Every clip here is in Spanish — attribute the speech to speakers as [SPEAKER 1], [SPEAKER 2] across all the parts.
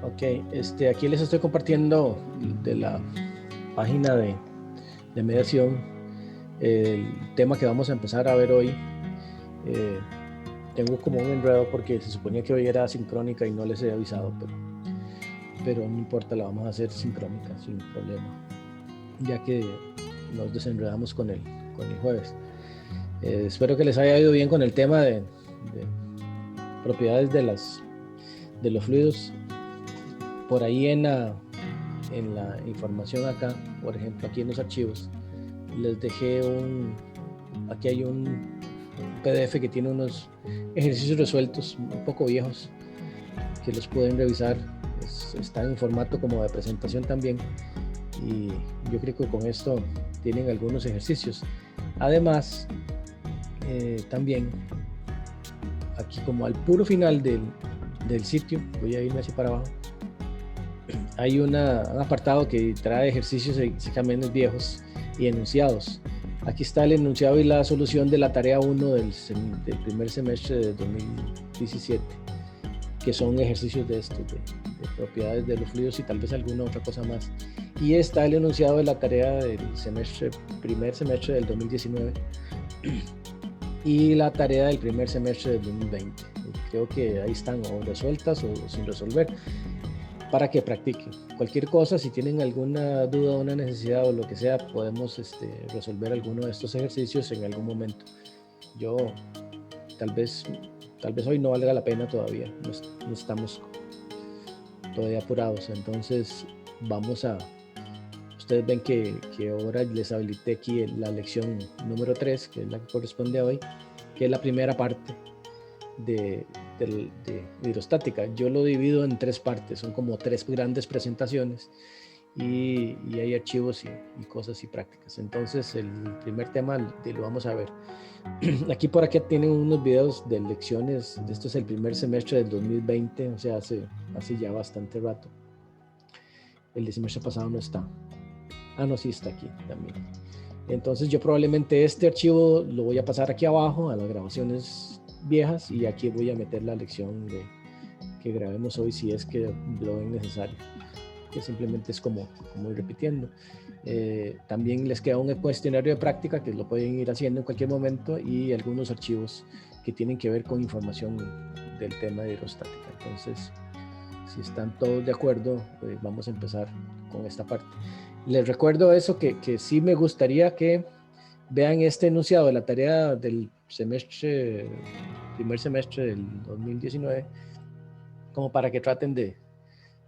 [SPEAKER 1] Ok, aquí les estoy compartiendo de la página de mediación el tema que vamos a empezar a ver hoy. Tengo como un enredo porque se suponía que hoy era sincrónica y no les he avisado, pero no importa, la vamos a hacer sincrónica sin problema, ya que nos desenredamos con el jueves. Espero que les haya ido bien con el tema de propiedades de los fluidos. Por ahí en la información acá, por ejemplo aquí en los archivos, les dejé aquí hay un PDF que tiene unos ejercicios resueltos un poco viejos que los pueden revisar. Están en formato como de presentación también, y yo creo que con esto tienen algunos ejercicios. Además, también aquí como al puro final del sitio, voy a irme así para abajo, hay un apartado que trae ejercicios y exámenes viejos y enunciados. Aquí está el enunciado y la solución de la tarea 1 del primer semestre de 2017, que son ejercicios de propiedades de los fluidos y tal vez alguna otra cosa más. Y está el enunciado de la tarea del primer semestre del 2019 y la tarea del primer semestre del 2020. Creo que ahí están o resueltas o sin resolver, para que practiquen. Cualquier cosa, si tienen alguna duda o una necesidad o lo que sea, podemos resolver alguno de estos ejercicios en algún momento. Yo tal vez hoy no valga la pena todavía, no estamos todavía apurados, entonces ustedes ven que ahora les habilité aquí la lección número 3, que es la que corresponde a hoy, que es la primera parte de hidrostática. Yo lo divido en 3 partes, son como 3 grandes presentaciones y hay archivos y cosas y prácticas. Entonces el primer tema lo vamos a ver. Aquí tienen unos videos de lecciones. Esto es el primer semestre del 2020, o sea, hace ya bastante rato. El de semestre pasado no está. No, sí está aquí también. Entonces yo probablemente este archivo lo voy a pasar aquí abajo a las grabaciones viejas, y aquí voy a meter la lección que grabemos hoy, si es que lo ven necesario, que simplemente es como ir repitiendo. También les queda un cuestionario de práctica que lo pueden ir haciendo en cualquier momento, y algunos archivos que tienen que ver con información del tema de hidrostática. Entonces, si están todos de acuerdo, vamos a empezar con esta parte. Les recuerdo eso, que sí me gustaría que vean este enunciado de la tarea del primer semestre del 2019, como para que traten de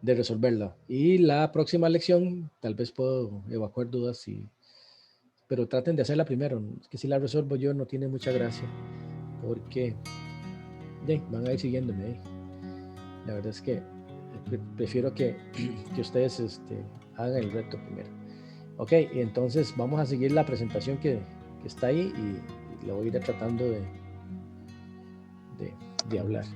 [SPEAKER 1] resolverla. Y la próxima lección tal vez puedo evacuar dudas, pero traten de hacerla primero, que si la resuelvo yo no tiene mucha gracia, porque van a ir siguiéndome. La verdad es que prefiero que ustedes hagan el reto primero. Ok, y entonces vamos a seguir la presentación que está ahí, y la voy a ir tratando de hablar.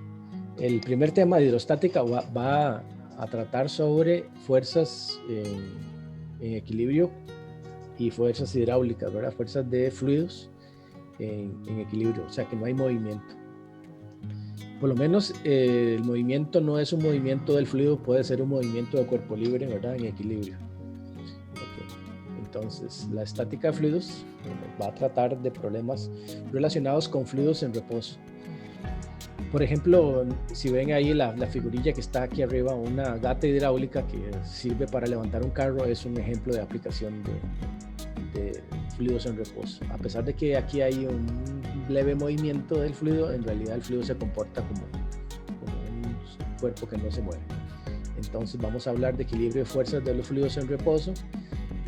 [SPEAKER 1] El primer tema de hidrostática va a tratar sobre fuerzas en equilibrio y fuerzas hidráulicas, ¿verdad? Fuerzas de fluidos en equilibrio, o sea que no hay movimiento. Por lo menos el movimiento no es un movimiento del fluido, puede ser un movimiento de cuerpo libre, ¿verdad? En equilibrio. Okay. Entonces, la estática de fluidos va a tratar de problemas relacionados con fluidos en reposo. Por ejemplo, si ven ahí la figurilla que está aquí arriba, una gata hidráulica que sirve para levantar un carro, es un ejemplo de aplicación de fluidos en reposo. A pesar de que aquí hay un leve movimiento del fluido, en realidad el fluido se comporta como un cuerpo que no se mueve. Entonces vamos a hablar de equilibrio de fuerzas de los fluidos en reposo,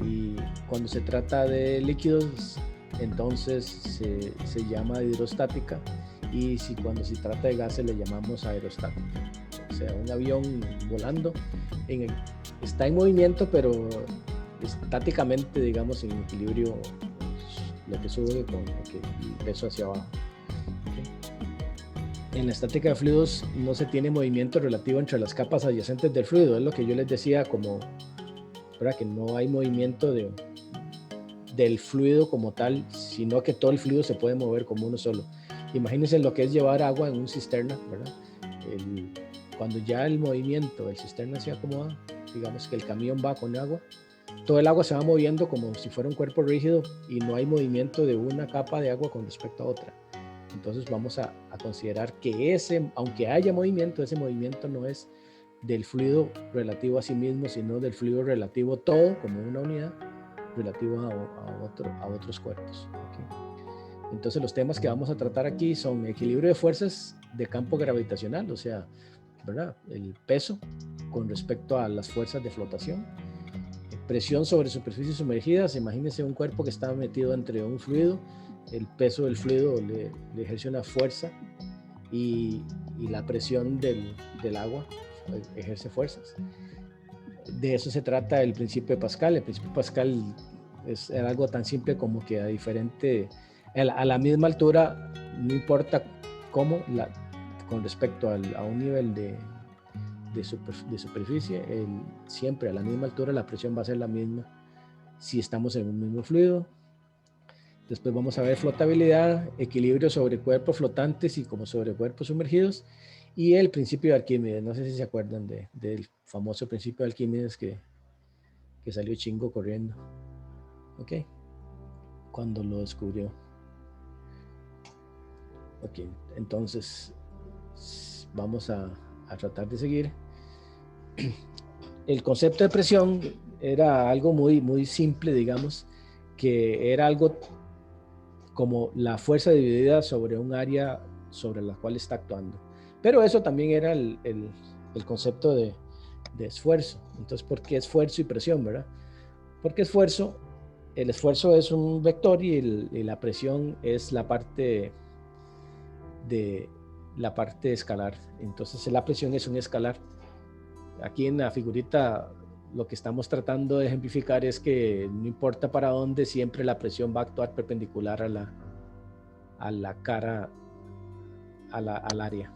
[SPEAKER 1] y cuando se trata de líquidos, entonces se llama hidrostática, y cuando se trata de gases le llamamos aerostática. O sea, un avión volando está en movimiento, pero estáticamente, digamos, en equilibrio, lo que sube con el peso hacia abajo. Okay. En la estática de fluidos no se tiene movimiento relativo entre las capas adyacentes del fluido, es lo que yo les decía, como ¿verdad? Que no hay movimiento del fluido como tal, sino que todo el fluido se puede mover como uno solo. imagínense lo que es llevar agua en un cisterna, ¿verdad? Cuando ya el movimiento del cisterna se acomoda, digamos que el camión va con agua, todo el agua se va moviendo como si fuera un cuerpo rígido y no hay movimiento de una capa de agua con respecto a otra. Entonces vamos a considerar que aunque haya movimiento, ese movimiento no es del fluido relativo a sí mismo, sino del fluido relativo todo como una unidad relativo a otros cuerpos. ¿Okay? Entonces los temas que vamos a tratar aquí son equilibrio de fuerzas de campo gravitacional, o sea, ¿verdad? El peso con respecto a las fuerzas de flotación, presión sobre superficies sumergidas. Imagínense un cuerpo que está metido entre un fluido, el peso del fluido le ejerce una fuerza y la presión del agua ejerce fuerzas. De eso se trata el principio de Pascal. El principio de Pascal es algo tan simple como que a la misma altura, no importa cómo, con respecto a un nivel de superficie, siempre a la misma altura la presión va a ser la misma si estamos en un mismo fluido. Después vamos a ver flotabilidad, equilibrio sobre cuerpos flotantes y como sobre cuerpos sumergidos, y el principio de Arquímedes. No sé si se acuerdan del famoso principio de Arquímedes que salió chingo corriendo, ok, cuando lo descubrió. Ok, entonces vamos a tratar de seguir. El concepto de presión era algo muy, muy simple, digamos, que era algo como la fuerza dividida sobre un área sobre la cual está actuando. Pero eso también era el concepto de esfuerzo. Entonces, ¿por qué esfuerzo y presión, verdad? Porque el esfuerzo es un vector y la presión es la parte escalar. Entonces, la presión es un escalar. Aquí en la figurita lo que estamos tratando de ejemplificar es que no importa para dónde, siempre la presión va a actuar perpendicular a la cara, al área.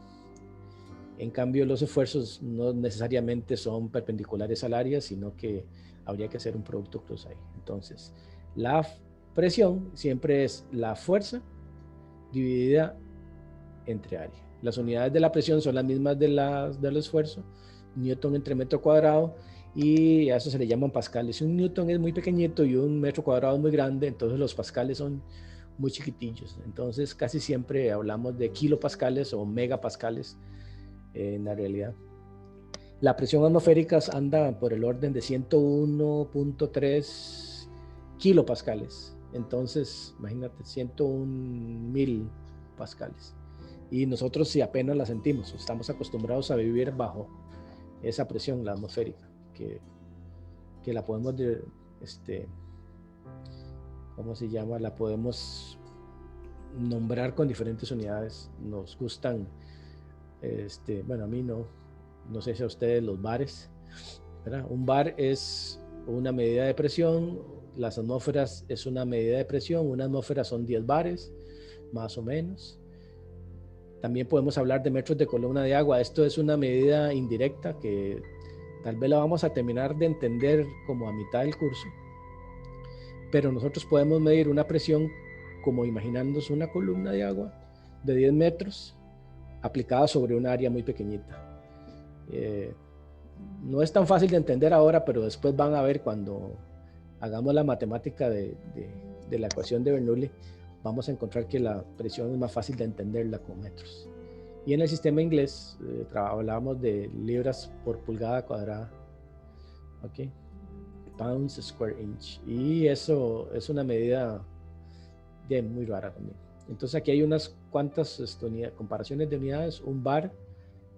[SPEAKER 1] En cambio, los esfuerzos no necesariamente son perpendiculares al área, sino que habría que hacer un producto cruz ahí. Entonces, la presión siempre es la fuerza dividida entre área. Las unidades de la presión son las mismas del esfuerzo, Newton entre metro cuadrado, y a eso se le llaman pascales. Si un Newton es muy pequeñito y un metro cuadrado es muy grande, entonces los pascales son muy chiquitillos. Entonces casi siempre hablamos de kilopascales o megapascales en la realidad. La presión atmosférica anda por el orden de 101.3 kilopascales. Entonces, imagínate, 101.000 pascales. Y nosotros si apenas la sentimos, estamos acostumbrados a vivir bajo esa presión, la atmosférica, que la podemos, ¿cómo se llama? La podemos nombrar con diferentes unidades. Nos gustan, bueno, a mí no sé si a ustedes los bares, ¿verdad? Un bar es una medida de presión, las atmósferas es una medida de presión, una atmósfera son 10 bares, más o menos. También podemos hablar de metros de columna de agua. Esto es una medida indirecta que tal vez la vamos a terminar de entender como a mitad del curso, pero nosotros podemos medir una presión como imaginándonos una columna de agua de 10 metros aplicada sobre un área muy pequeñita. No es tan fácil de entender ahora, pero después van a ver cuando hagamos la matemática de la ecuación de Bernoulli, vamos a encontrar que la presión es más fácil de entenderla con metros. Y en el sistema inglés hablábamos de libras por pulgada cuadrada, ¿ok? Pounds square inch. Y eso es una medida muy rara también. Entonces aquí hay unas cuantas comparaciones de unidades. Un bar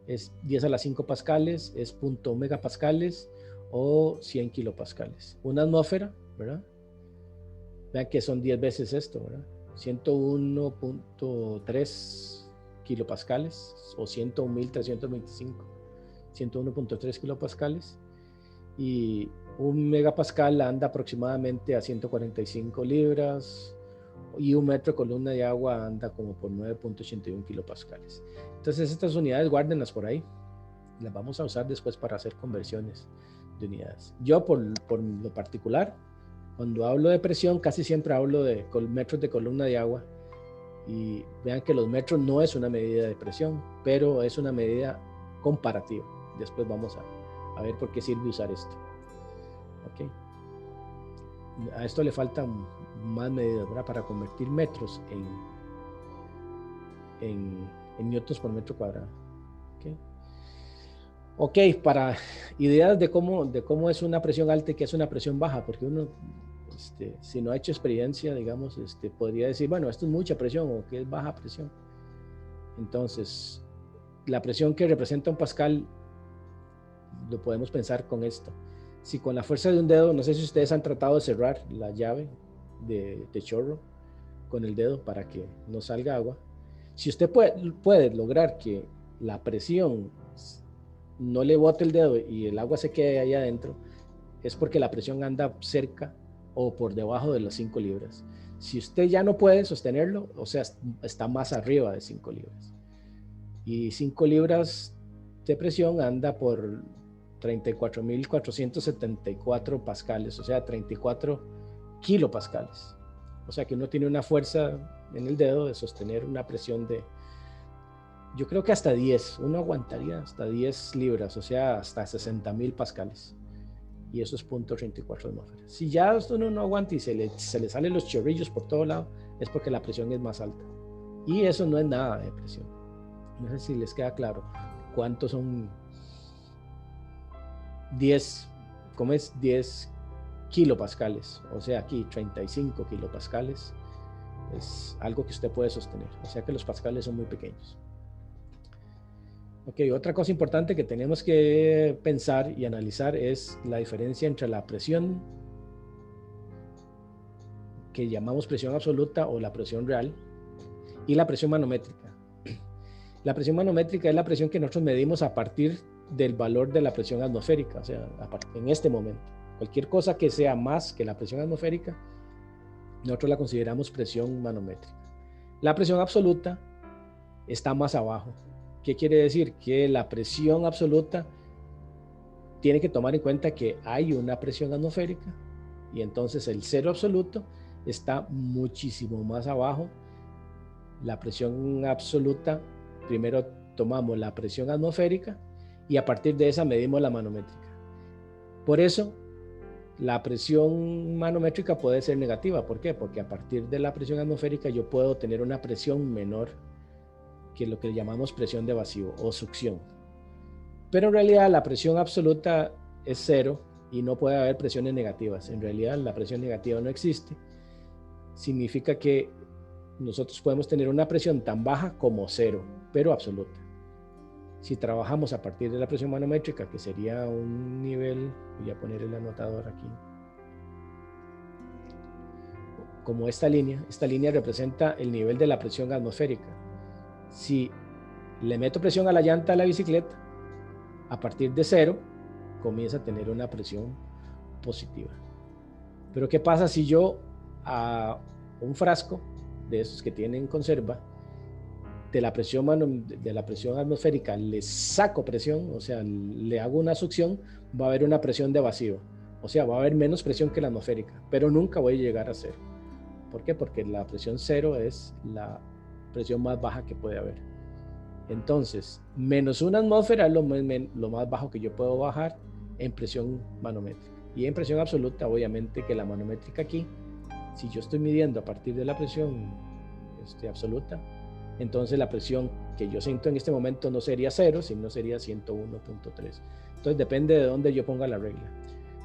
[SPEAKER 1] es 10 a la 5 pascales, es 0.0 megapascales o 100 kilopascales. Una atmósfera, ¿verdad? Vean que son 10 veces esto, ¿verdad? 101.3 kilopascales o 101.325, 101.3 kilopascales, y un megapascal anda aproximadamente a 145 libras y un metro de columna de agua anda como por 9.81 kilopascales. Entonces estas unidades guárdenlas por ahí, las vamos a usar después para hacer conversiones de unidades. Yo por lo particular, cuando hablo de presión casi siempre hablo de metros de columna de agua, Y vean que los metros no es una medida de presión, pero es una medida comparativa. Después vamos a ver por qué sirve usar esto. ¿Okay? A esto le faltan más medidas, ¿verdad? Para convertir metros en newtons por metro cuadrado. ¿Okay? Ok, para ideas de cómo es una presión alta y qué es una presión baja, porque uno, si no ha hecho experiencia, digamos, podría decir, bueno, esto es mucha presión o qué es baja presión. Entonces, la presión que representa un pascal lo podemos pensar con esto. Si con la fuerza de un dedo, no sé si ustedes han tratado de cerrar la llave de chorro con el dedo para que no salga agua. Si usted puede lograr que la presión no le bote el dedo y el agua se quede ahí adentro, es porque la presión anda cerca o por debajo de las 5 libras. Si usted ya no puede sostenerlo, o sea, está más arriba de 5 libras. Y 5 libras de presión anda por 34.474 pascales, o sea, 34 kilopascales. O sea que uno tiene una fuerza en el dedo de sostener una presión de, yo creo que hasta 10, uno aguantaría hasta 10 libras, o sea, hasta 60.000 pascales. Y eso es 0.34 atmósferas. Si ya uno no aguanta y se le salen los chorrillos por todo lado, es porque la presión es más alta. Y eso no es nada de presión. No sé si les queda claro cuántos son 10, ¿cómo es? 10 kilopascales. O sea, aquí 35 kilopascales es algo que usted puede sostener. O sea que los pascales son muy pequeños. Ok, otra cosa importante que tenemos que pensar y analizar es la diferencia entre la presión que llamamos presión absoluta o la presión real y la presión manométrica. La presión manométrica es la presión que nosotros medimos a partir del valor de la presión atmosférica, o sea, en este momento. Cualquier cosa que sea más que la presión atmosférica, nosotros la consideramos presión manométrica. La presión absoluta está más abajo. ¿Qué quiere decir? Que la presión absoluta tiene que tomar en cuenta que hay una presión atmosférica y entonces el cero absoluto está muchísimo más abajo. La presión absoluta, primero tomamos la presión atmosférica y a partir de esa medimos la manométrica. Por eso, la presión manométrica puede ser negativa. ¿Por qué? Porque a partir de la presión atmosférica yo puedo tener una presión menor que lo que llamamos presión de vacío o succión. Pero en realidad la presión absoluta es cero y no puede haber presiones negativas. En realidad la presión negativa no existe. Significa que nosotros podemos tener una presión tan baja como cero, pero absoluta. Si trabajamos a partir de la presión manométrica, que sería un nivel, voy a poner el anotador aquí, como esta línea representa el nivel de la presión atmosférica. Si le meto presión a la llanta de la bicicleta, a partir de cero, comienza a tener una presión positiva. Pero ¿qué pasa si yo a un frasco de esos que tienen conserva, de la presión atmosférica le saco presión, o sea, le hago una succión, va a haber una presión de vacío. O sea, va a haber menos presión que la atmosférica, pero nunca voy a llegar a cero. ¿Por qué? Porque la presión cero es la presión más baja que puede haber. Entonces, menos una atmósfera es lo más bajo que yo puedo bajar en presión manométrica. Y en presión absoluta, obviamente que la manométrica aquí, si yo estoy midiendo a partir de la presión absoluta, entonces la presión que yo siento en este momento no sería 0, sino sería 101.3. Entonces depende de dónde yo ponga la regla.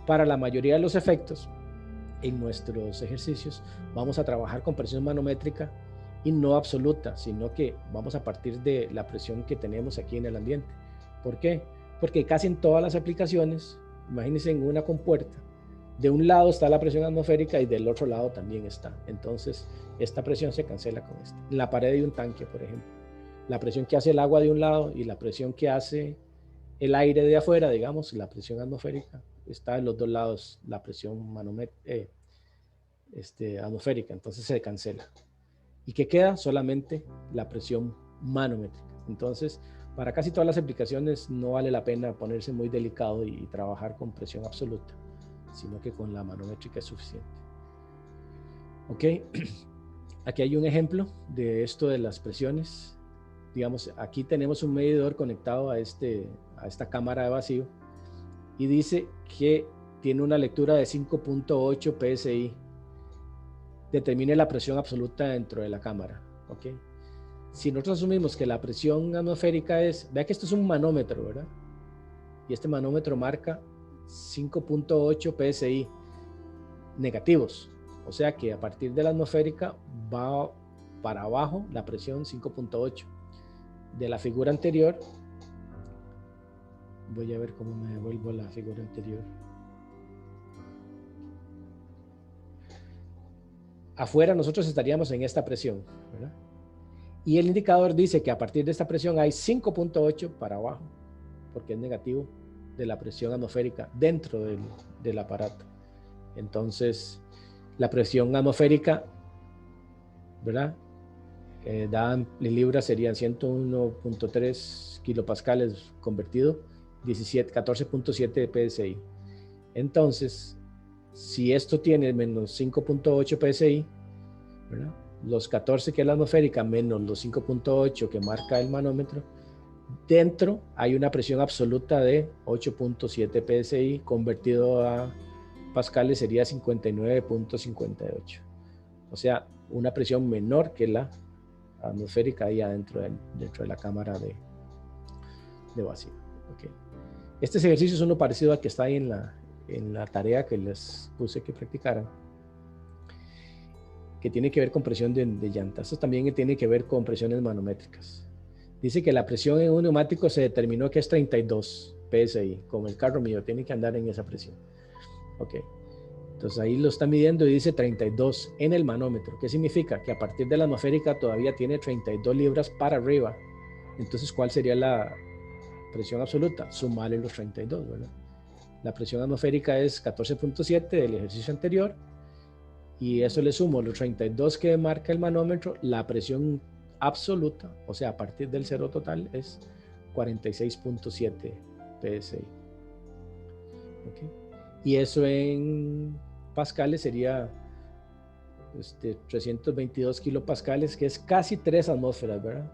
[SPEAKER 1] Para la mayoría de los efectos, en nuestros ejercicios, vamos a trabajar con presión manométrica y no absoluta, sino que vamos a partir de la presión que tenemos aquí en el ambiente. ¿Por qué? Porque casi en todas las aplicaciones, imagínense en una compuerta, de un lado está la presión atmosférica y del otro lado también está. Entonces, esta presión se cancela con esta. En la pared de un tanque, por ejemplo, la presión que hace el agua de un lado y la presión que hace el aire de afuera, digamos, la presión atmosférica, está en los dos lados la presión atmosférica, entonces se cancela. ¿Y qué queda? Solamente la presión manométrica. Entonces, para casi todas las aplicaciones no vale la pena ponerse muy delicado y trabajar con presión absoluta, sino que con la manométrica es suficiente. ¿Ok? Aquí hay un ejemplo de esto de las presiones. Digamos, aquí tenemos un medidor conectado a esta cámara de vacío y dice que tiene una lectura de 5.8 psi. Determine la presión absoluta dentro de la cámara. ¿Okay? Si nosotros asumimos que la presión atmosférica es, vea que esto es un manómetro, ¿verdad? Y este manómetro marca 5.8 psi negativos. O sea que a partir de la atmosférica va para abajo la presión 5.8. De la figura anterior, voy a ver cómo me devuelvo a la figura anterior. Afuera nosotros estaríamos en esta presión, ¿verdad? Y el indicador dice que a partir de esta presión hay 5.8 para abajo, porque es negativo de la presión atmosférica dentro del aparato. Entonces, la presión atmosférica, ¿verdad? Dada en libras serían 101.3 kilopascales convertido, 14.7 psi. Entonces, si esto tiene menos 5.8 psi, ¿verdad? Los 14 que es la atmosférica menos los 5.8 que marca el manómetro, dentro hay una presión absoluta de 8.7 psi, convertido a pascales sería 59.58. O sea, una presión menor que la atmosférica ahí adentro dentro de la cámara de vacío. Okay. Este ejercicio es uno parecido al que está ahí en la tarea que les puse que practicaran, que tiene que ver con presión de llantas. Esto también tiene que ver con presiones manométricas. Dice que la presión en un neumático se determinó que es 32 psi, como el carro mío, tiene que andar en esa presión. Ok. Entonces ahí lo está midiendo y dice 32 en el manómetro. ¿Qué significa? Que a partir de la atmosférica todavía tiene 32 libras para arriba. Entonces, ¿cuál sería la presión absoluta? Sumarle los 32, ¿verdad? La presión atmosférica es 14.7 del ejercicio anterior y eso le sumo los 32 que marca el manómetro. La presión absoluta, o sea, a partir del cero total, es 46.7 psi. ¿Okay? Y eso en pascales sería 322 kilopascales, que es casi 3 atmósferas, ¿verdad?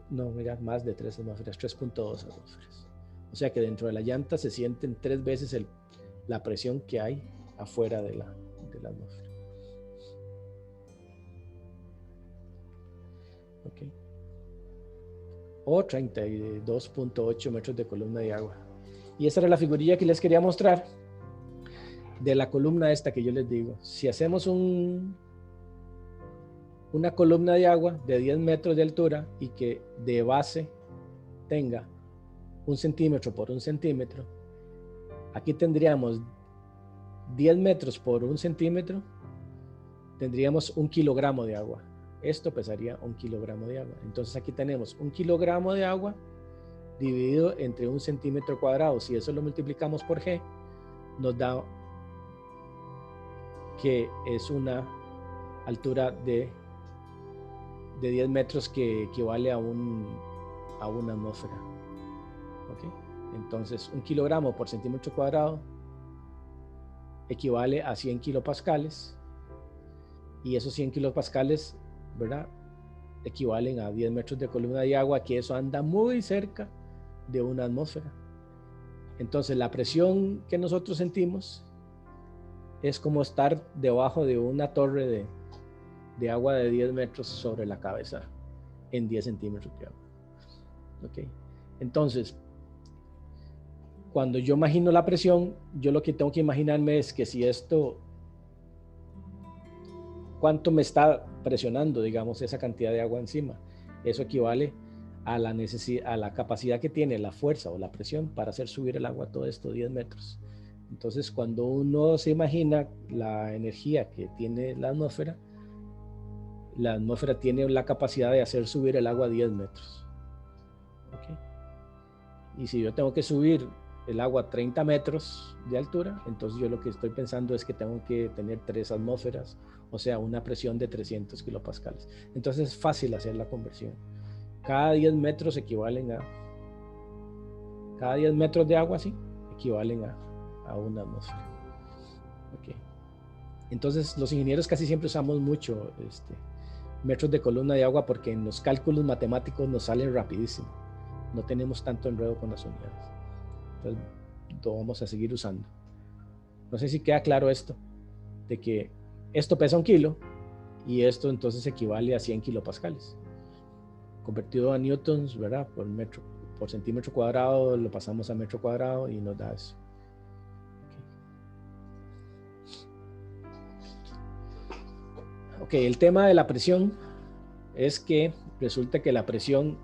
[SPEAKER 1] No, mira, más de 3 atmósferas, 3.2 atmósferas. O sea que dentro de la llanta se sienten 3 veces la presión que hay afuera de la atmósfera. Okay. O 32.8 metros de columna de agua. Y esta era la figurilla que les quería mostrar de la columna esta que yo les digo. Si hacemos una columna de agua de 10 metros de altura y que de base tenga 1 centímetro por 1 centímetro, aquí tendríamos 10 metros por 1 centímetro, tendríamos 1 kilogramo de agua. Esto pesaría 1 kilogramo de agua. Entonces aquí tenemos 1 kilogramo de agua dividido entre 1 centímetro cuadrado. Si eso lo multiplicamos por G, nos da que es una altura de 10 metros que equivale a una atmósfera. ¿Okay? Entonces, 1 kilogramo por centímetro cuadrado equivale a 100 kilopascales y esos 100 kilopascales, ¿verdad?, equivalen a 10 metros de columna de agua, que eso anda muy cerca de una atmósfera. Entonces, la presión que nosotros sentimos es como estar debajo de una torre de agua de 10 metros sobre la cabeza en 10 centímetros de agua. ¿Okay? Entonces, cuando yo imagino la presión, yo lo que tengo que imaginarme es que si esto, ¿cuánto me está presionando, digamos, esa cantidad de agua encima? Eso equivale a la capacidad que tiene la fuerza o la presión para hacer subir el agua todo esto 10 metros. Entonces, cuando uno se imagina la energía que tiene la atmósfera tiene la capacidad de hacer subir el agua 10 metros. ¿Okay? Y si yo tengo que subir el agua a 30 metros de altura, entonces yo lo que estoy pensando es que tengo que tener 3 atmósferas, o sea, una presión de 300 kilopascales. Entonces es fácil hacer la conversión. Cada 10 metros equivalen cada 10 metros de agua, sí, equivalen a una atmósfera. Okay. Entonces los ingenieros casi siempre usamos mucho metros de columna de agua porque en los cálculos matemáticos nos sale rapidísimo. No tenemos tanto enredo con las unidades. Entonces lo vamos a seguir usando. No sé si queda claro esto, de que esto pesa 1 kilo y esto entonces equivale a 100 kilopascales. Convertido a newtons, ¿verdad? Por centímetro cuadrado lo pasamos a metro cuadrado y nos da eso. Ok, el tema de la presión es que resulta que la presión,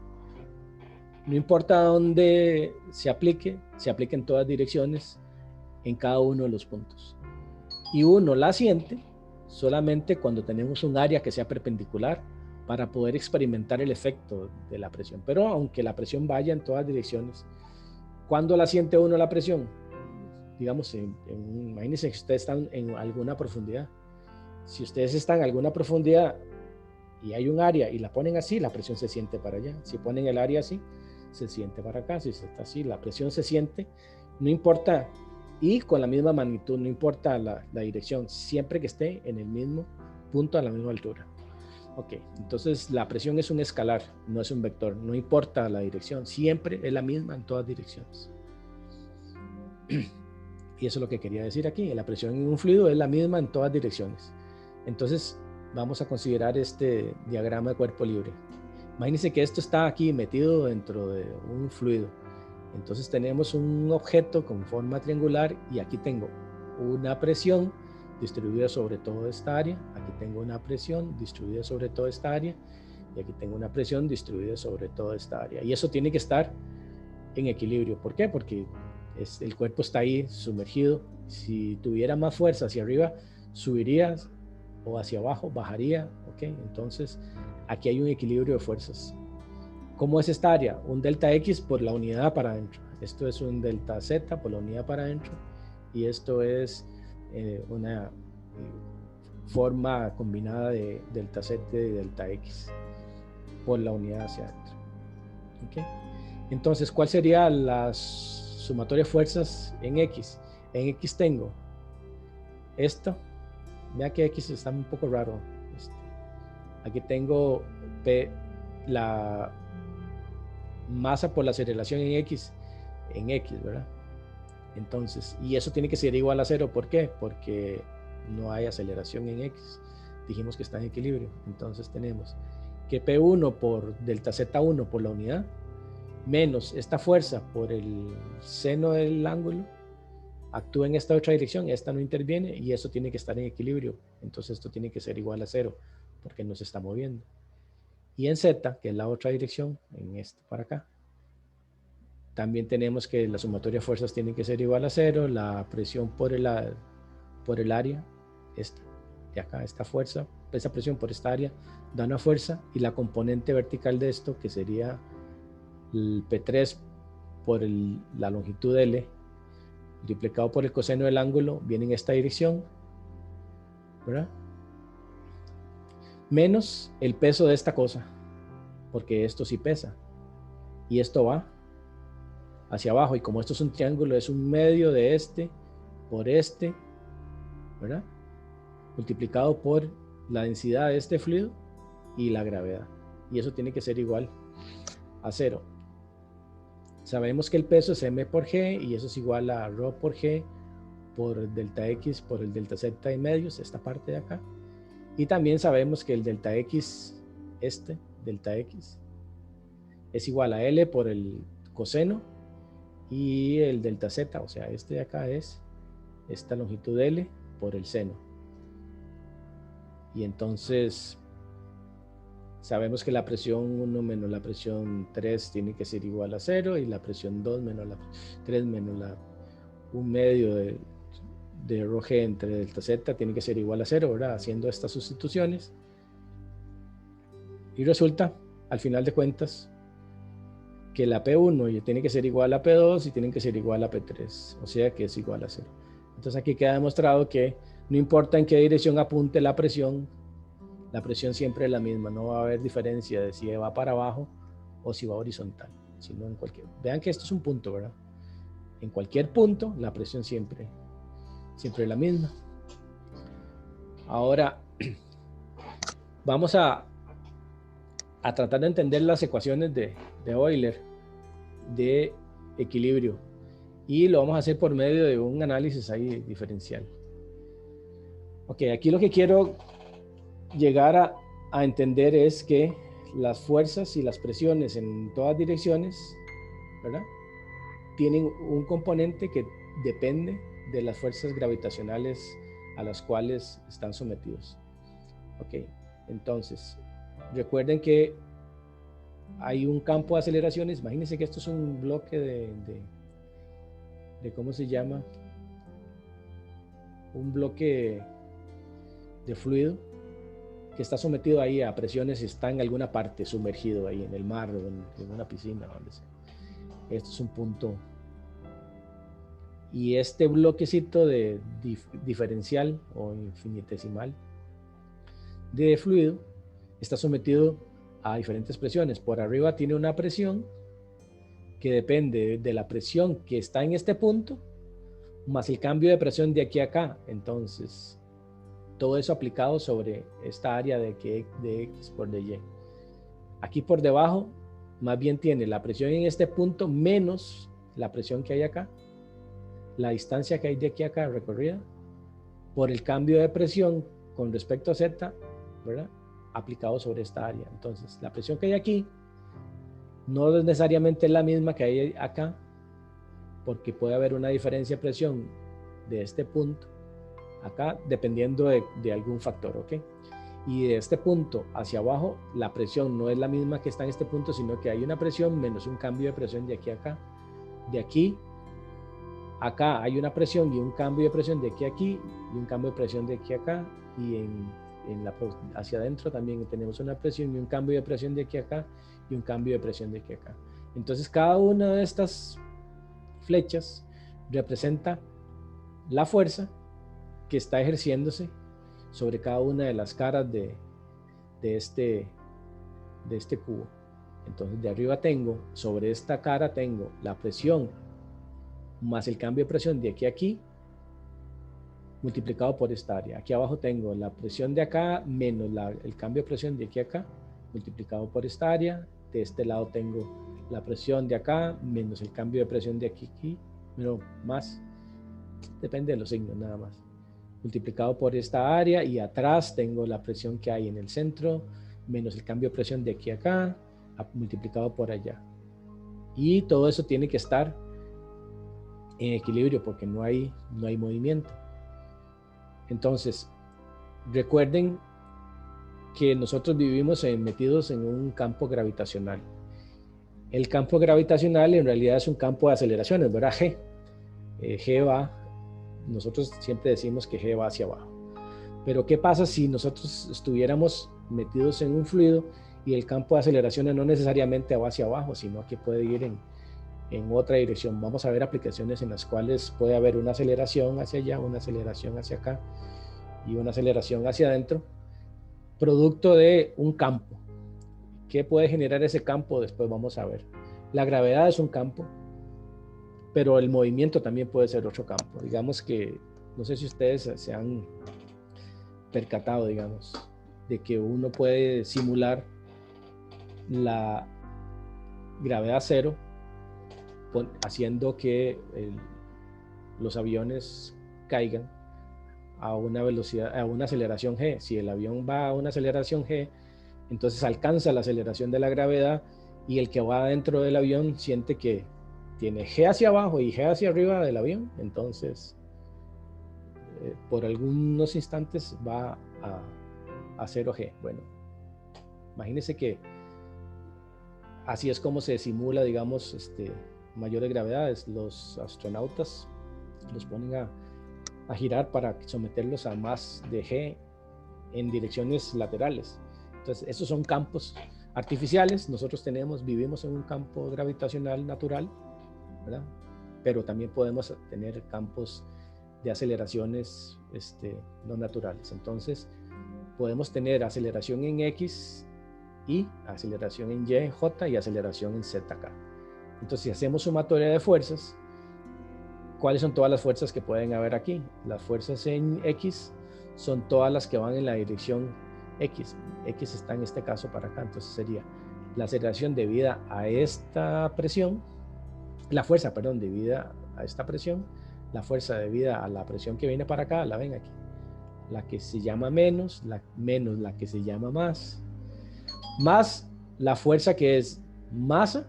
[SPEAKER 1] no importa dónde se aplica en todas direcciones, en cada uno de los puntos. Y uno la siente solamente cuando tenemos un área que sea perpendicular para poder experimentar el efecto de la presión. Pero aunque la presión vaya en todas direcciones, ¿cuándo la siente uno la presión? Digamos, imagínense que ustedes están en alguna profundidad. Si ustedes están en alguna profundidad y hay un área y la ponen así, la presión se siente para allá. Si ponen el área así, se siente para acá. Si se está así, la presión se siente, no importa, y con la misma magnitud, no importa la dirección, siempre que esté en el mismo punto, a la misma altura. Ok, entonces la presión es un escalar, no es un vector, no importa la dirección, siempre es la misma en todas direcciones. Y eso es lo que quería decir aquí, la presión en un fluido es la misma en todas direcciones. Entonces vamos a considerar este diagrama de cuerpo libre. Imagínense que esto está aquí metido dentro de un fluido. Entonces tenemos un objeto con forma triangular y aquí tengo una presión distribuida sobre toda esta área, aquí tengo una presión distribuida sobre toda esta área y aquí tengo una presión distribuida sobre toda esta área. Y eso tiene que estar en equilibrio. ¿Por qué? Porque el cuerpo está ahí sumergido. Si tuviera más fuerza hacia arriba, subiría, o hacia abajo, bajaría. ¿Ok? Entonces aquí hay un equilibrio de fuerzas. ¿Cómo es esta área? Un delta X por la unidad para adentro. Esto es un delta Z por la unidad para adentro. Y esto es una forma combinada de delta Z y delta X por la unidad hacia adentro. ¿Okay? Entonces, ¿cuál sería las sumatorias fuerzas en X? En X tengo esto. Vea que X está un poco raro. Aquí tengo la masa por la aceleración en X, ¿verdad? Entonces, y eso tiene que ser igual a 0. ¿Por qué? Porque no hay aceleración en X. Dijimos que está en equilibrio. Entonces tenemos que P1 por delta Z1 por la unidad menos esta fuerza por el seno del ángulo actúa en esta otra dirección, esta no interviene y eso tiene que estar en equilibrio. Entonces esto tiene que ser igual a 0 porque no se está moviendo. Y en Z, que es la otra dirección, en esto para acá, también tenemos que la sumatoria de fuerzas tiene que ser igual a 0, la presión por el área, esta, de acá, esta fuerza, esa presión por esta área da una fuerza y la componente vertical de esto, que sería el P3 por la longitud L, multiplicado por el coseno del ángulo, viene en esta dirección, ¿verdad? Menos el peso de esta cosa, porque esto sí pesa, y esto va hacia abajo, y como esto es un triángulo, es un medio de este por este, ¿verdad? Multiplicado por la densidad de este fluido y la gravedad, y eso tiene que ser igual a 0. Sabemos que el peso es m por g, y eso es igual a ρ por g por delta x por el delta z y medios, esta parte de acá. Y también sabemos que el delta x, delta x, es igual a L por el coseno y el delta z, o sea, este de acá es esta longitud L por el seno. Y entonces sabemos que la presión 1 menos la presión 3 tiene que ser igual a 0 y la presión 2 menos la 3 menos un medio de ρg entre delta z tiene que ser igual a 0, ¿verdad? Haciendo estas sustituciones. Y resulta, al final de cuentas, que la P1 tiene que ser igual a P2 y tiene que ser igual a P3, o sea que es igual a 0. Entonces aquí queda demostrado que no importa en qué dirección apunte la presión siempre es la misma, no va a haber diferencia de si va para abajo o si va horizontal, sino en cualquier. Vean que esto es un punto, ¿verdad? En cualquier punto la presión siempre es la misma. Ahora, vamos a tratar de entender las ecuaciones de Euler de equilibrio. Y lo vamos a hacer por medio de un análisis ahí diferencial. Ok, aquí lo que quiero llegar a entender es que las fuerzas y las presiones en todas direcciones, ¿verdad?, tienen un componente que depende de las fuerzas gravitacionales a las cuales están sometidos. Ok, entonces, recuerden que hay un campo de aceleraciones. Imagínense que esto es un bloque de ¿cómo se llama? Un bloque de fluido que está sometido ahí a presiones y está en alguna parte sumergido ahí en el mar o en una piscina, donde sea. Esto es un punto. Y este bloquecito de diferencial o infinitesimal de fluido está sometido a diferentes presiones. Por arriba tiene una presión que depende de la presión que está en este punto, más el cambio de presión de aquí a acá. Entonces, todo eso aplicado sobre esta área de X por dy. Aquí por debajo, más bien tiene la presión en este punto menos la presión que hay acá, la distancia que hay de aquí a acá recorrida, por el cambio de presión con respecto a Z, ¿verdad?, aplicado sobre esta área. Entonces, la presión que hay aquí no es necesariamente la misma que hay acá, porque puede haber una diferencia de presión de este punto acá, dependiendo de algún factor, ¿ok? Y de este punto hacia abajo, la presión no es la misma que está en este punto, sino que hay una presión menos un cambio de presión de aquí a acá. De aquí acá hay una presión y un cambio de presión de aquí a aquí, y un cambio de presión de aquí a acá, y hacia adentro también tenemos una presión y un cambio de presión de aquí a acá, y un cambio de presión de aquí a acá. Entonces, cada una de estas flechas representa la fuerza que está ejerciéndose sobre cada una de las caras de este cubo. Entonces, de arriba tengo, sobre esta cara tengo la presión más el cambio de presión de aquí a aquí, multiplicado por esta área. Aquí abajo tengo la presión de acá menos el cambio de presión de aquí a acá, multiplicado por esta área. De este lado tengo la presión de acá menos el cambio de presión de aquí a aquí, pero más, depende de los signos nada más, multiplicado por esta área. Y atrás tengo la presión que hay en el centro menos el cambio de presión de aquí a acá, multiplicado por allá. Y todo eso tiene que estar en equilibrio porque no hay movimiento. Entonces, recuerden que nosotros vivimos metidos en un campo gravitacional. El campo gravitacional en realidad es un campo de aceleraciones, ¿verdad? G va, nosotros siempre decimos que G va hacia abajo. Pero ¿qué pasa si nosotros estuviéramos metidos en un fluido y el campo de aceleraciones no necesariamente va hacia abajo, sino que puede ir en otra dirección? Vamos a ver aplicaciones en las cuales puede haber una aceleración hacia allá, una aceleración hacia acá y una aceleración hacia adentro, producto de un campo. ¿Qué puede generar ese campo? Después vamos a ver. La gravedad es un campo, pero el movimiento también puede ser otro campo. Digamos que, no sé si ustedes se han percatado, digamos, de que uno puede simular la gravedad cero haciendo que los aviones caigan a una velocidad, a una aceleración g. Si el avión va a una aceleración g, entonces alcanza la aceleración de la gravedad, y el que va dentro del avión siente que tiene g hacia abajo y g hacia arriba del avión. Entonces, por algunos instantes va a 0g. Bueno, imagínense que así es como se simula, digamos, mayores gravedades. Los astronautas los ponen a girar para someterlos a más de g en direcciones laterales. Entonces, esos son campos artificiales. Nosotros vivimos en un campo gravitacional natural, ¿verdad? Pero también podemos tener campos de aceleraciones no naturales. Entonces, podemos tener aceleración en X, y aceleración en Y, J, y aceleración en Z acá. Entonces, si hacemos sumatoria de fuerzas, ¿cuáles son todas las fuerzas que pueden haber aquí? Las fuerzas en X son todas las que van en la dirección X. X está en este caso para acá, entonces sería la aceleración debida a esta presión, la fuerza, perdón, debida a esta presión, la fuerza debida a la presión que viene para acá, la ven aquí, la que se llama menos la que se llama más la fuerza que es masa,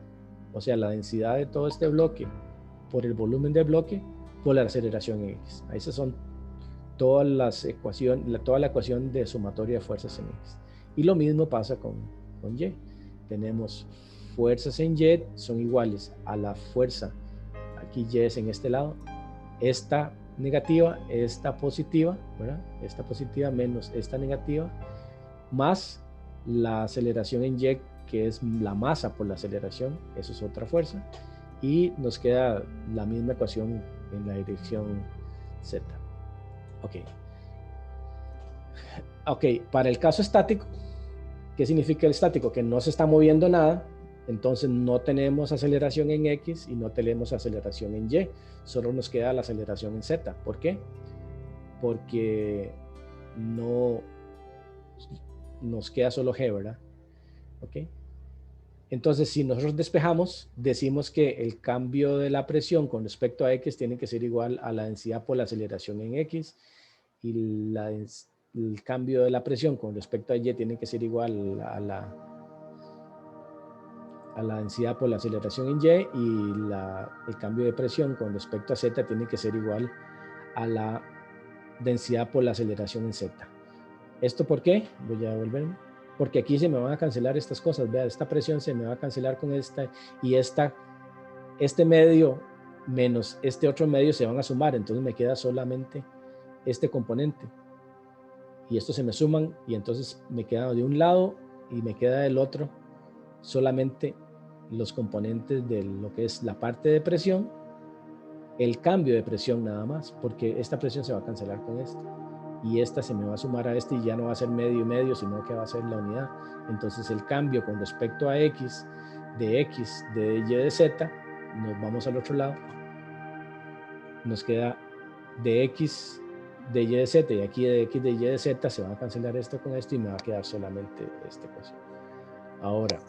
[SPEAKER 1] o sea, la densidad de todo este bloque por el volumen del bloque por la aceleración en X. Esas son todas las ecuaciones, toda la ecuación de sumatoria de fuerzas en X. Y lo mismo pasa con Y. Tenemos fuerzas en Y son iguales a la fuerza, aquí Y es en este lado, esta negativa, esta positiva, ¿verdad? Esta positiva menos esta negativa, más la aceleración en Y, que es la masa por la aceleración, eso es otra fuerza, y nos queda la misma ecuación en la dirección Z. Ok, para el caso estático, ¿qué significa el estático? Que no se está moviendo nada, entonces no tenemos aceleración en X y no tenemos aceleración en Y, solo nos queda la aceleración en Z. ¿Por qué? Porque no nos queda solo G, ¿verdad? Ok. Entonces, si nosotros despejamos, decimos que el cambio de la presión con respecto a X tiene que ser igual a la densidad por la aceleración en X, y el cambio de la presión con respecto a Y tiene que ser igual a la densidad por la aceleración en Y, y el cambio de presión con respecto a Z tiene que ser igual a la densidad por la aceleración en Z. ¿Esto por qué? Voy a volver. Porque aquí se me van a cancelar estas cosas. Vea, esta presión se me va a cancelar con esta, y este medio menos este otro medio se van a sumar. Entonces me queda solamente este componente. Y estos se me suman, y entonces me queda de un lado y me queda del otro solamente los componentes de lo que es la parte de presión, el cambio de presión nada más, porque esta presión se va a cancelar con esta, y esta se me va a sumar a este, y ya no va a ser medio y medio, sino que va a ser la unidad. Entonces el cambio con respecto a X, de Y de Z, nos vamos al otro lado, nos queda de X de Y de Z, y aquí de X de Y de Z se va a cancelar esto con esto, y me va a quedar solamente esta ecuación. Ahora,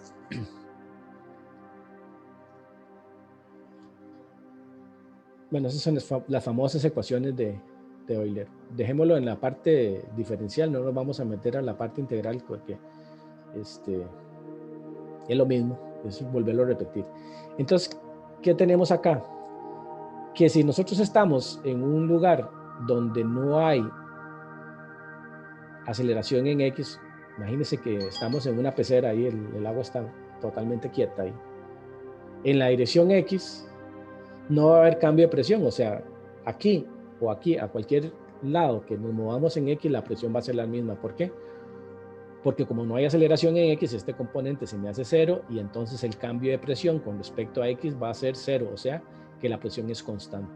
[SPEAKER 1] bueno, esas son las famosas ecuaciones de Euler. Dejémoslo en la parte diferencial, no nos vamos a meter a la parte integral, porque es lo mismo, es volverlo a repetir. Entonces, ¿qué tenemos acá? Que si nosotros estamos en un lugar donde no hay aceleración en X, imagínense que estamos en una pecera ahí, el agua está totalmente quieta ahí. En la dirección X no va a haber cambio de presión, o sea, aquí o aquí, a cualquier lado que nos movamos en X, la presión va a ser la misma. ¿Por qué? Porque como no hay aceleración en X, este componente se me hace cero, y entonces el cambio de presión con respecto a X va a ser cero, o sea que la presión es constante.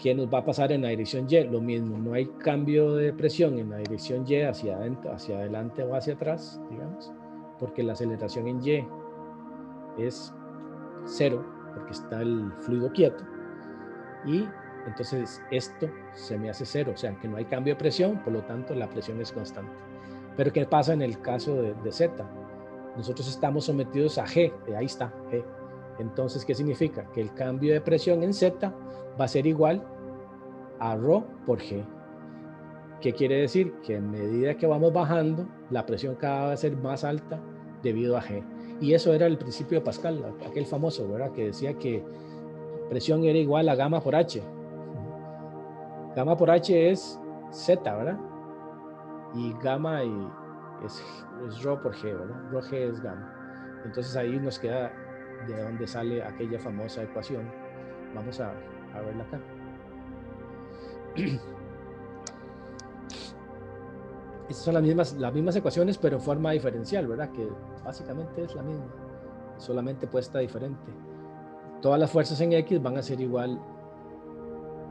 [SPEAKER 1] ¿Qué nos va a pasar en la dirección Y? Lo mismo, no hay cambio de presión en la dirección Y hacia adentro, hacia adelante o hacia atrás, digamos, porque la aceleración en Y es cero, porque está el fluido quieto, y entonces esto se me hace cero, o sea que no hay cambio de presión, por lo tanto la presión es constante. Pero ¿qué pasa en el caso de Z? Nosotros estamos sometidos a G, ahí está, G. Entonces, ¿qué significa? Que el cambio de presión en Z va a ser igual a ρ por G. ¿Qué quiere decir? Que a medida que vamos bajando, la presión cada vez va a ser más alta debido a G. Y eso era el principio de Pascal, aquel famoso, ¿verdad? Que decía que presión era igual a gamma por H. Gamma por H es Z, ¿verdad? Y gamma es ρ por G, ¿verdad? Rho G es gamma. Entonces ahí nos queda de dónde sale aquella famosa ecuación. Vamos a verla acá. Estas son las mismas ecuaciones, pero en forma diferencial, ¿verdad? Que básicamente es la misma, solamente puesta diferente. Todas las fuerzas en X van a ser igual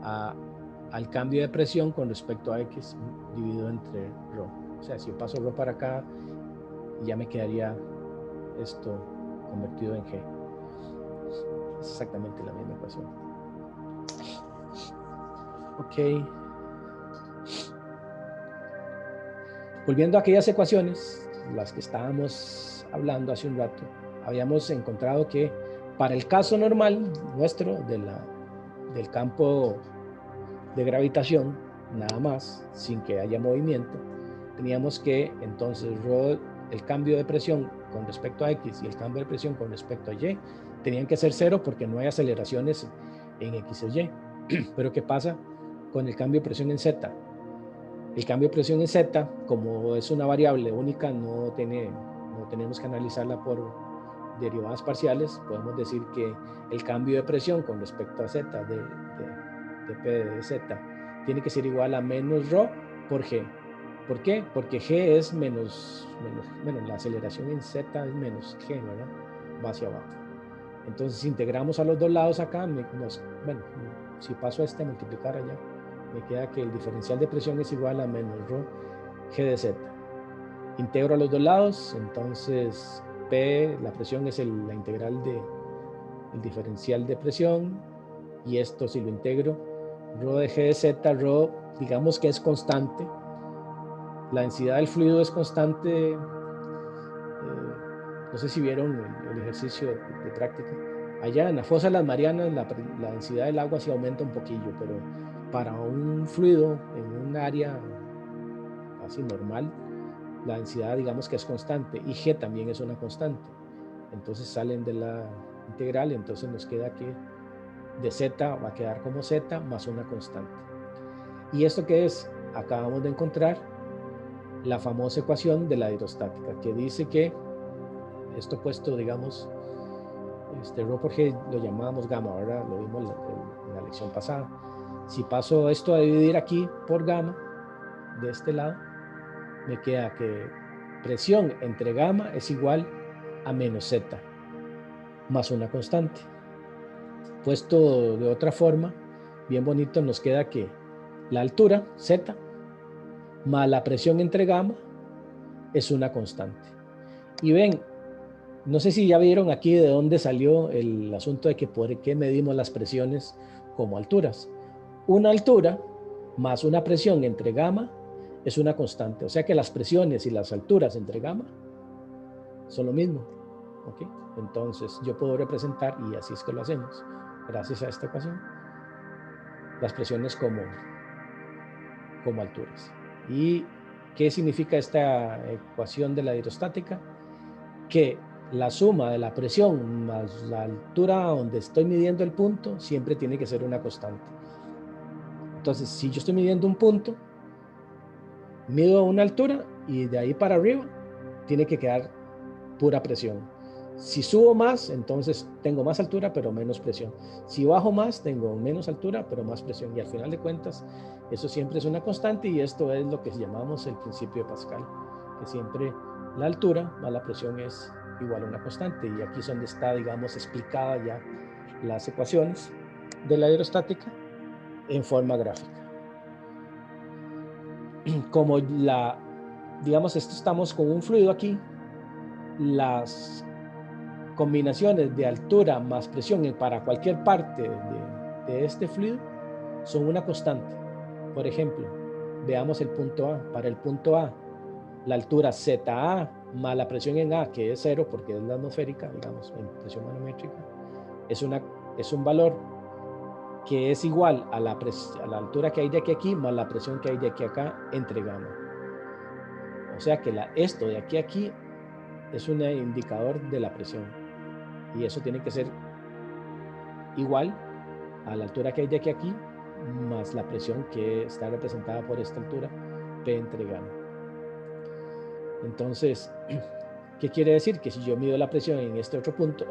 [SPEAKER 1] al cambio de presión con respecto a X dividido entre ρ. O sea, si yo paso ρ para acá, ya me quedaría esto convertido en G. Es exactamente la misma ecuación. Ok. Volviendo a aquellas ecuaciones, las que estábamos hablando hace un rato, habíamos encontrado que para el caso normal nuestro del campo de gravitación, nada más, sin que haya movimiento, teníamos que entonces el cambio de presión con respecto a X y el cambio de presión con respecto a Y tenían que ser cero porque no hay aceleraciones en X o Y. Pero ¿qué pasa con el cambio de presión en Z? El cambio de presión en Z, como es una variable única, no tenemos que analizarla por derivadas parciales. Podemos decir que el cambio de presión con respecto a Z de P de Z tiene que ser igual a menos ρ por G. ¿Por qué? Porque G es bueno, la aceleración en Z es menos G, ¿verdad? Va hacia abajo. Entonces, si integramos a los dos lados acá, bueno, si paso a multiplicar allá, me queda que el diferencial de presión es igual a menos ρ G de Z. Integro a los dos lados, entonces P, la presión es la integral del diferencial de presión, y esto si lo integro, ρ de G de Z, ρ digamos que es constante, la densidad del fluido es constante, no sé si vieron el ejercicio de práctica, allá en la fosa de las Marianas la densidad del agua sí aumenta un poquillo, pero para un fluido en un área así normal, la densidad digamos que es constante, y G también es una constante. Entonces salen de la integral, entonces nos queda que de Z va a quedar como Z más una constante. ¿Y esto qué es? Acabamos de encontrar la famosa ecuación de la hidrostática, que dice que esto puesto, digamos, ρ por G lo llamábamos gamma, ¿verdad? Lo vimos en la lección pasada. Si paso esto a dividir aquí por gamma, de este lado, me queda que presión entre gamma es igual a menos Z más una constante. Puesto de otra forma, bien bonito, nos queda que la altura, Z, más la presión entre gamma es una constante. Y ven, no sé si ya vieron aquí de dónde salió el asunto de que por qué medimos las presiones como alturas. Una altura más una presión entre gamma es una constante. O sea que las presiones y las alturas entre gamma son lo mismo. ¿Okay? Entonces yo puedo representar, y así es que lo hacemos, gracias a esta ecuación, las presiones como alturas. ¿Y qué significa esta ecuación de la hidrostática? Que la suma de la presión más la altura donde estoy midiendo el punto siempre tiene que ser una constante. Entonces, si yo estoy midiendo un punto, mido una altura y de ahí para arriba tiene que quedar pura presión. Si subo más, entonces tengo más altura pero menos presión. Si bajo más, tengo menos altura pero más presión. Y al final de cuentas, eso siempre es una constante, y esto es lo que llamamos el principio de Pascal, que siempre la altura más la presión es igual a una constante. Y aquí es donde está, digamos, explicada ya las ecuaciones de la aerostática en forma gráfica. Como digamos, estamos con un fluido aquí, las combinaciones de altura más presión para cualquier parte de este fluido son una constante. Por ejemplo, veamos el punto A. Para el punto A, la altura ZA más la presión en A, que es 0 porque es la atmosférica, digamos, en presión manométrica, es un valor que es igual a la altura que hay de aquí a aquí más la presión que hay de aquí a acá entre gamma. O sea que esto de aquí a aquí es un indicador de la presión, y eso tiene que ser igual a la altura que hay de aquí a aquí más la presión que está representada por esta altura, P entre gamma. Entonces, ¿qué quiere decir? Que si yo mido la presión en este otro punto,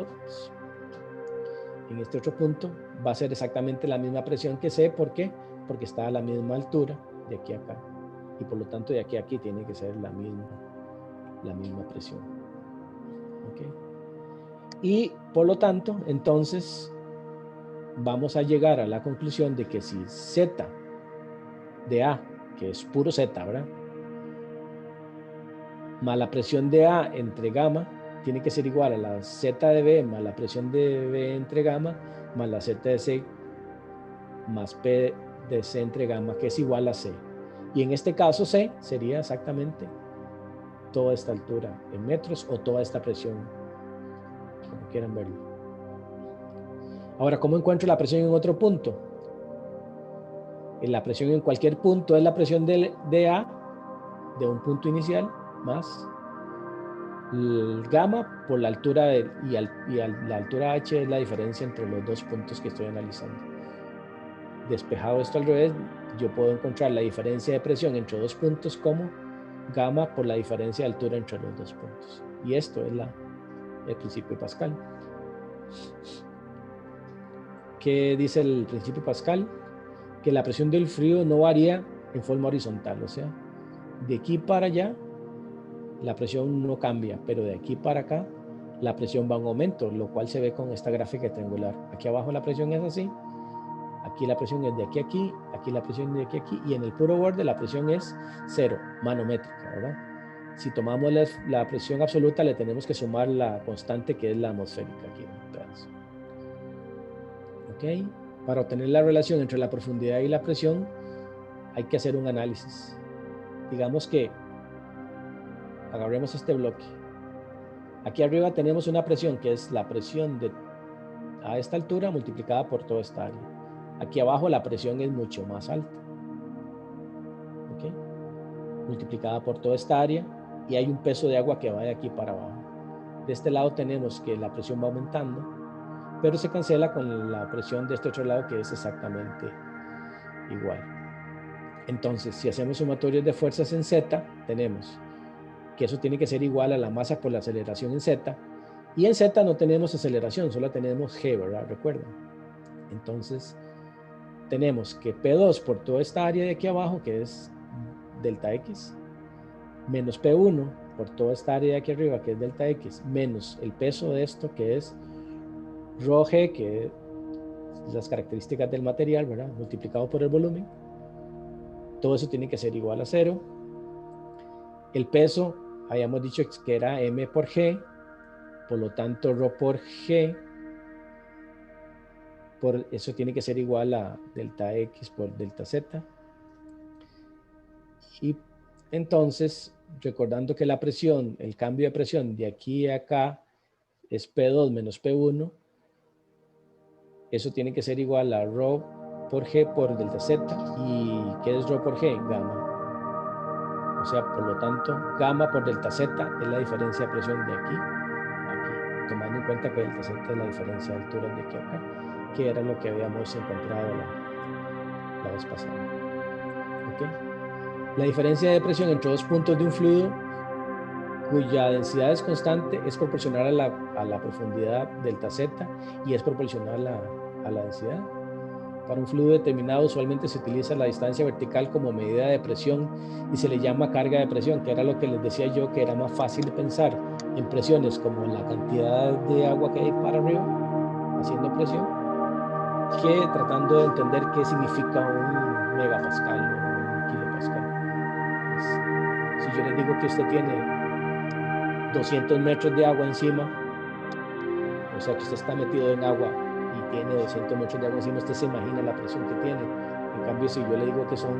[SPEAKER 1] va a ser exactamente la misma presión que C. ¿Por qué? Porque está a la misma altura de aquí a acá, y por lo tanto de aquí a aquí tiene que ser la misma presión. ¿Okay? Y por lo tanto, entonces vamos a llegar a la conclusión de que si Z de A, que es puro Z, ¿verdad?, más la presión de A entre gamma tiene que ser igual a la Z de B más la presión de B entre gamma más la Z de C más P de C entre gamma, que es igual a C. Y en este caso C sería exactamente toda esta altura en metros o toda esta presión, como quieran verlo. Ahora, ¿cómo encuentro la presión en otro punto? La presión en cualquier punto es la presión de A, de un punto inicial, más el gamma por la altura la altura H es la diferencia entre los dos puntos que estoy analizando. Despejado esto al revés, yo puedo encontrar la diferencia de presión entre dos puntos como gamma por la diferencia de altura entre los dos puntos. Y esto es el principio de Pascal. ¿Qué dice el principio de Pascal? Que la presión del fluido no varía en forma horizontal, o sea, de aquí para allá la presión no cambia, pero de aquí para acá la presión va en aumento, lo cual se ve con esta gráfica triangular. Aquí abajo la presión es así, aquí la presión es de aquí a aquí, aquí la presión es de aquí a aquí, y en el puro borde la presión es 0, manométrica, ¿verdad? Si tomamos la presión absoluta, le tenemos que sumar la constante que es la atmosférica aquí. Entonces, ¿ok? Para obtener la relación entre la profundidad y la presión, hay que hacer un análisis. Digamos que agarremos este bloque. Aquí arriba tenemos una presión que es la presión a esta altura multiplicada por toda esta área. Aquí abajo la presión es mucho más alta. ¿Ok? Multiplicada por toda esta área y hay un peso de agua que va de aquí para abajo. De este lado tenemos que la presión va aumentando, pero se cancela con la presión de este otro lado que es exactamente igual. Entonces, si hacemos sumatorios de fuerzas en Z, tenemos que eso tiene que ser igual a la masa por la aceleración en Z, y en Z no tenemos aceleración, solo tenemos G, ¿verdad? Recuerden. Entonces, tenemos que P2 por toda esta área de aquí abajo, que es delta X, menos P1 por toda esta área de aquí arriba, que es delta X, menos el peso de esto, que es rho G, que es las características del material, ¿verdad? Multiplicado por el volumen. Todo eso tiene que ser igual a 0. El peso, habíamos dicho que era M por G, por lo tanto rho por G, por eso tiene que ser igual a delta X por delta Z. Y entonces, recordando que la presión, el cambio de presión de aquí a acá es P2 menos P1, eso tiene que ser igual a rho por G por delta Z. ¿Y qué es rho por G? Gamma. O sea, por lo tanto, gamma por delta Z es la diferencia de presión de aquí a aquí, tomando en cuenta que delta Z es la diferencia de altura de aquí a acá, que era lo que habíamos encontrado la vez pasada. ¿Okay? La diferencia de presión entre dos puntos de un fluido cuya densidad es constante es proporcional a la profundidad delta Z y es proporcional a la densidad. Para un fluido determinado usualmente se utiliza la distancia vertical como medida de presión y se le llama carga de presión, que era lo que les decía yo, que era más fácil de pensar en presiones como la cantidad de agua que hay para arriba haciendo presión, que tratando de entender qué significa un megapascal o un kilopascal. Si yo les digo que usted tiene 200 metros de agua encima, o sea que usted está metido en agua y tiene 200 metros de agua encima, usted se imagina la presión que tiene. En cambio, si yo le digo que son,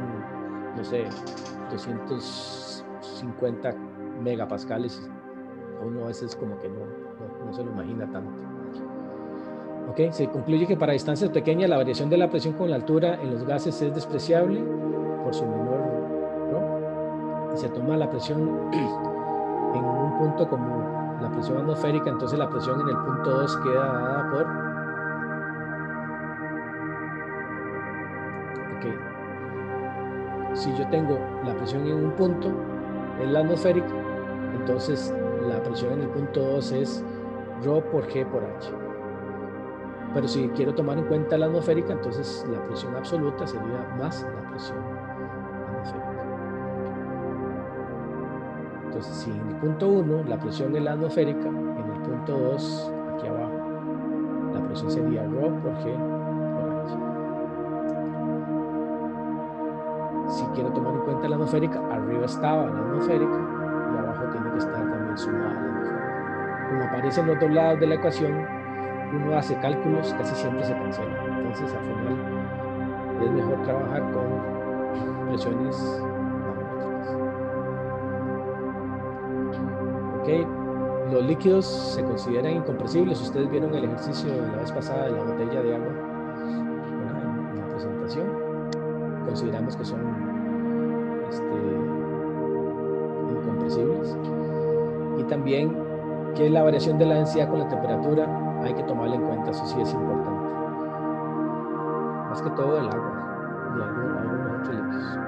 [SPEAKER 1] no sé, 250 megapascales, uno a veces como que no se lo imagina tanto. Okay. Se concluye que para distancias pequeñas la variación de la presión con la altura en los gases es despreciable por su menor, ¿no? Y se toma la presión en un punto como la presión atmosférica, entonces la presión en el punto 2 queda dada por si yo tengo la presión en un punto, es la atmosférica, entonces la presión en el punto 2 es rho por G por H. Pero si quiero tomar en cuenta la atmosférica, entonces la presión absoluta sería más la presión atmosférica. Entonces, si en el punto 1 la presión es la atmosférica, en el punto 2, aquí abajo, la presión sería rho por G por H. Si quiero tomar en cuenta la atmosférica, arriba estaba la atmosférica y abajo tiene que estar también sumada la atmosférica. Como aparece en los dos lados de la ecuación, uno hace cálculos, casi siempre se cancelan. Entonces, al final, es mejor trabajar con presiones manométricas. ¿Okay? Los líquidos se consideran incompresibles. Ustedes vieron el ejercicio de la vez pasada de la botella de agua, ¿verdad? En la presentación. Consideramos que son incompresibles. Y también que la variación de la densidad con la temperatura hay que tomarla en cuenta. Eso sí es importante. Más que todo el agua y algunos otros líquidos.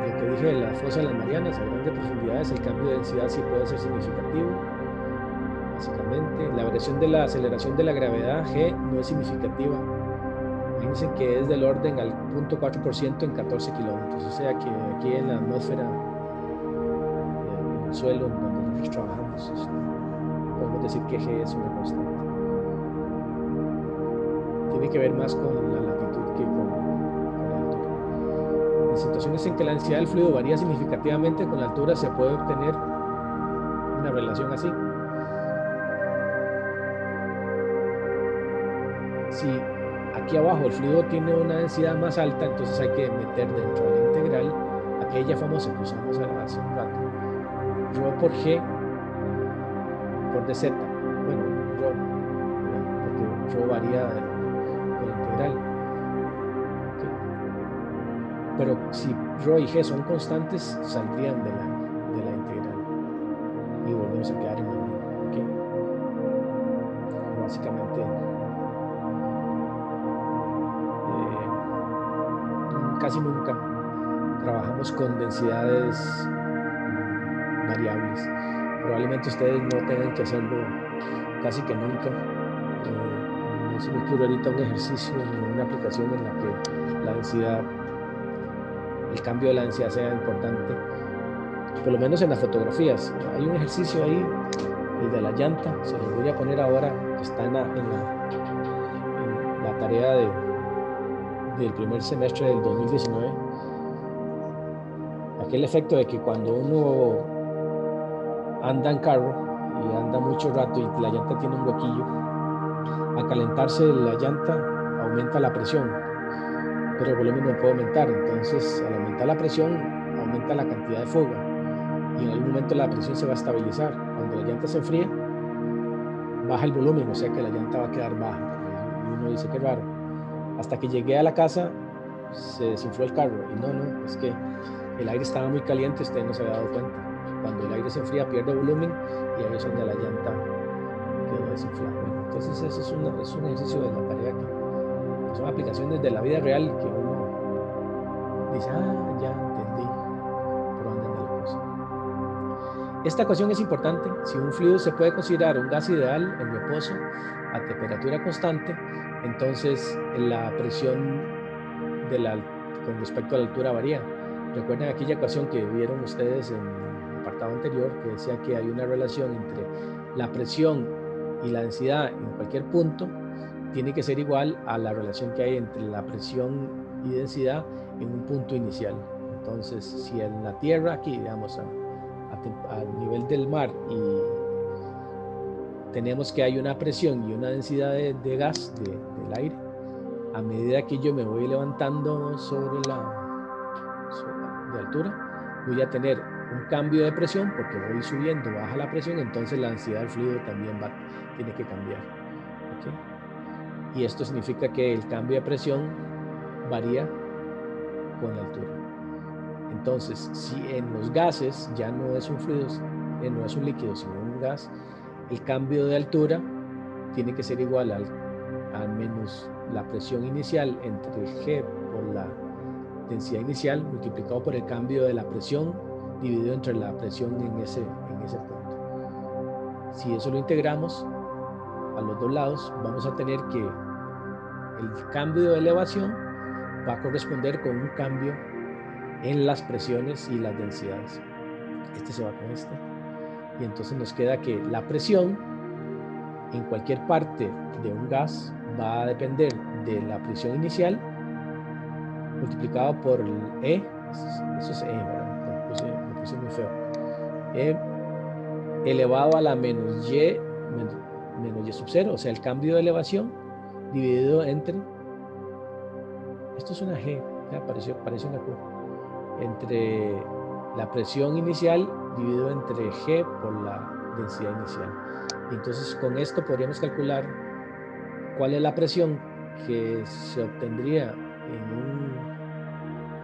[SPEAKER 1] Lo que dije de la fosa de las Marianas, a grandes profundidades, el cambio de densidad sí puede ser significativo. Básicamente, la variación de la aceleración de la gravedad G no es significativa. Imagínense que es del orden al 0.4% en 14 kilómetros. O sea que aquí en la atmósfera, en el suelo donde nosotros trabajamos, podemos decir que G es una constante. Tiene que ver más con la latitud que con la altura. En situaciones en que la densidad del fluido varía significativamente con la altura, se puede obtener una relación así. Si aquí abajo el fluido tiene una densidad más alta, entonces hay que meter dentro de la integral aquella famosa que usamos hace un rato, rho por G por dz. Bueno, rho, porque rho varía con la integral. ¿Okay? Pero si rho y G son constantes, saldrían de la integral y volvemos a quedar en el mismo. ¿Okay? Básicamente casi nunca trabajamos con densidades variables. Probablemente ustedes no tengan que hacerlo casi que nunca. No se me ocurre ahorita un ejercicio ni una aplicación en la que la densidad, el cambio de la densidad sea importante. Por lo menos en las fotografías. Hay un ejercicio ahí, el de la llanta, se los voy a poner ahora, que está en la tarea del primer semestre del 2019. Aquel efecto de que cuando uno anda en carro y anda mucho rato y la llanta tiene un huequillo, al calentarse la llanta aumenta la presión, pero el volumen no puede aumentar. Entonces, al aumentar la presión, aumenta la cantidad de fuga y en algún momento la presión se va a estabilizar. Cuando la llanta se enfría, baja el volumen, o sea que la llanta va a quedar baja. Y uno dice, qué raro. Hasta que llegué a la casa, se desinfló el carro. Y no, es que el aire estaba muy caliente, usted no se había dado cuenta. Cuando el aire se enfría, pierde volumen y ahí es donde la llanta quedó desinflada. Entonces, eso es un ejercicio de la tarea que son aplicaciones de la vida real que uno dice, ya entendí por dónde anda la cosa. Esta ecuación es importante. Si un fluido se puede considerar un gas ideal en reposo a temperatura constante, entonces la presión con respecto a la altura varía. Recuerden aquella ecuación que vieron ustedes en el apartado anterior, que decía que hay una relación entre la presión y la densidad en cualquier punto, tiene que ser igual a la relación que hay entre la presión y densidad en un punto inicial. Entonces, si en la Tierra, aquí, digamos, a nivel del mar, y tenemos que hay una presión y una densidad de gas del aire, a medida que yo me voy levantando de altura, voy a tener un cambio de presión porque voy subiendo, baja la presión, entonces la densidad del fluido también tiene que cambiar. ¿Okay? Y esto significa que el cambio de presión varía con la altura. Entonces, si en los gases ya no es un fluido, no es un líquido, sino un gas, el cambio de altura tiene que ser igual al menos la presión inicial entre G por la densidad inicial multiplicado por el cambio de la presión dividido entre la presión en ese punto. Si eso lo integramos a los dos lados, vamos a tener que el cambio de elevación va a corresponder con un cambio en las presiones y las densidades. Este se va con este. Y entonces nos queda que la presión en cualquier parte de un gas va a depender de la presión inicial multiplicado por el E. Eso es E, ¿verdad? Lo puse muy feo. E elevado a la menos Y sub 0, o sea, el cambio de elevación dividido entre, esto es una G, parece una Q, entre la presión inicial dividido entre G por la densidad inicial. Y entonces con esto podríamos calcular cuál es la presión que se obtendría en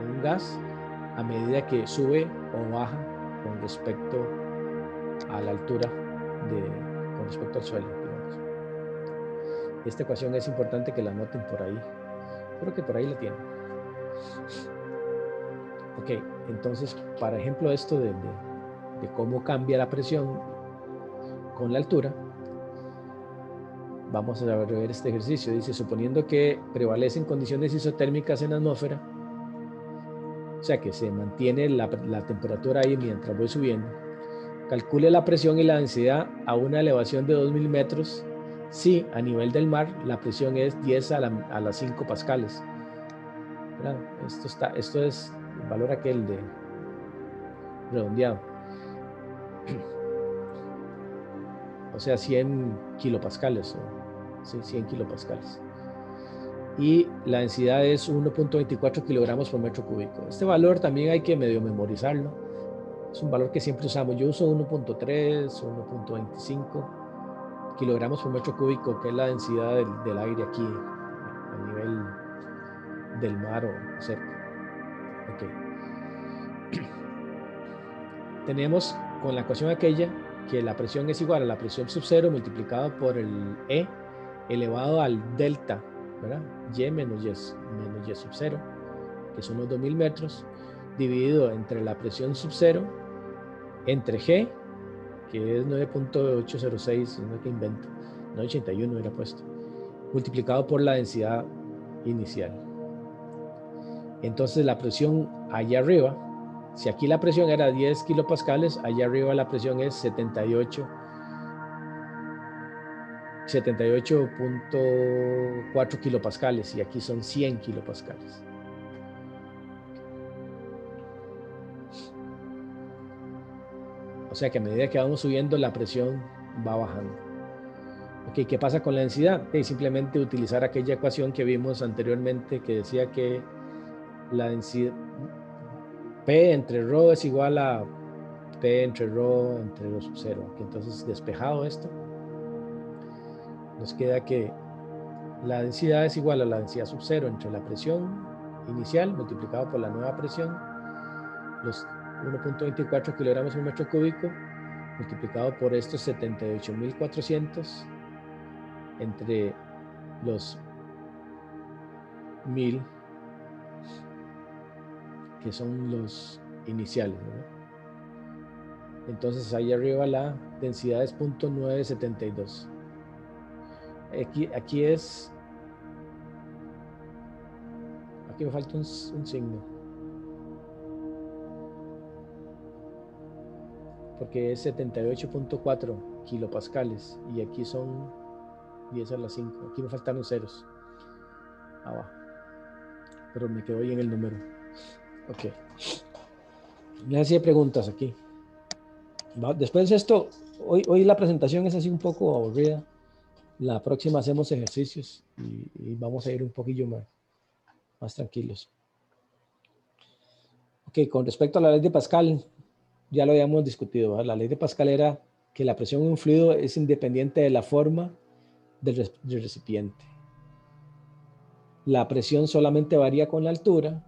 [SPEAKER 1] un gas a medida que sube o baja con respecto a la altura con respecto al suelo, digamos. Esta ecuación es importante que la anoten por ahí. Creo que por ahí la tienen. Ok, entonces, para ejemplo, esto de cómo cambia la presión con la altura, vamos a ver este ejercicio. Dice, suponiendo que prevalecen condiciones isotérmicas en la atmósfera, o sea que se mantiene la temperatura ahí mientras voy subiendo, calcule la presión y la densidad a una elevación de 2000 metros si a nivel del mar la presión es 10 a las 5 pascales. ¿Verdad? Esto es el valor aquel de redondeado. O sea, 100 kilopascales. Sí, 100 kilopascales. Y la densidad es 1.24 kilogramos por metro cúbico. Este valor también hay que medio memorizarlo. Es un valor que siempre usamos. Yo uso 1.3, 1.25 kilogramos por metro cúbico, que es la densidad del aire aquí a nivel del mar o cerca. Okay. Tenemos con la ecuación aquella que la presión es igual a la presión sub cero multiplicado por el E elevado al delta, ¿verdad? Y menos Y sub cero, que son los 2000 metros, dividido entre la presión sub cero, entre G, que es 9.806, no es que invento, 981 hubiera puesto, multiplicado por la densidad inicial. Entonces la presión allá arriba, si aquí la presión era 10 kilopascales, allá arriba la presión es 78.4 kilopascales y aquí son 100 kilopascales. O sea que a medida que vamos subiendo la presión va bajando. Okay, ¿qué pasa con la densidad? Simplemente utilizar aquella ecuación que vimos anteriormente que decía que la densidad P entre ρ es igual a P entre ρ entre ρ sub 0. Entonces, despejado esto, nos queda que la densidad es igual a la densidad sub 0 entre la presión inicial multiplicado por la nueva presión, los 1.24 kilogramos por metro cúbico, multiplicado por estos 78.400 entre los 1000, que son los iniciales, ¿verdad? Entonces ahí arriba la densidad es 0.972. Aquí me falta un signo, porque es 78.4 kilopascales y aquí son 10 a la 5. Aquí me faltaron ceros abajo, pero me quedo bien el número. Ok, me hacía preguntas aquí. Después de esto, hoy la presentación es así un poco aburrida. La próxima hacemos ejercicios y vamos a ir un poquillo más tranquilos. Ok, con respecto a la ley de Pascal, ya lo habíamos discutido, ¿verdad? La ley de Pascal era que la presión en un fluido es independiente de la forma del recipiente. La presión solamente varía con la altura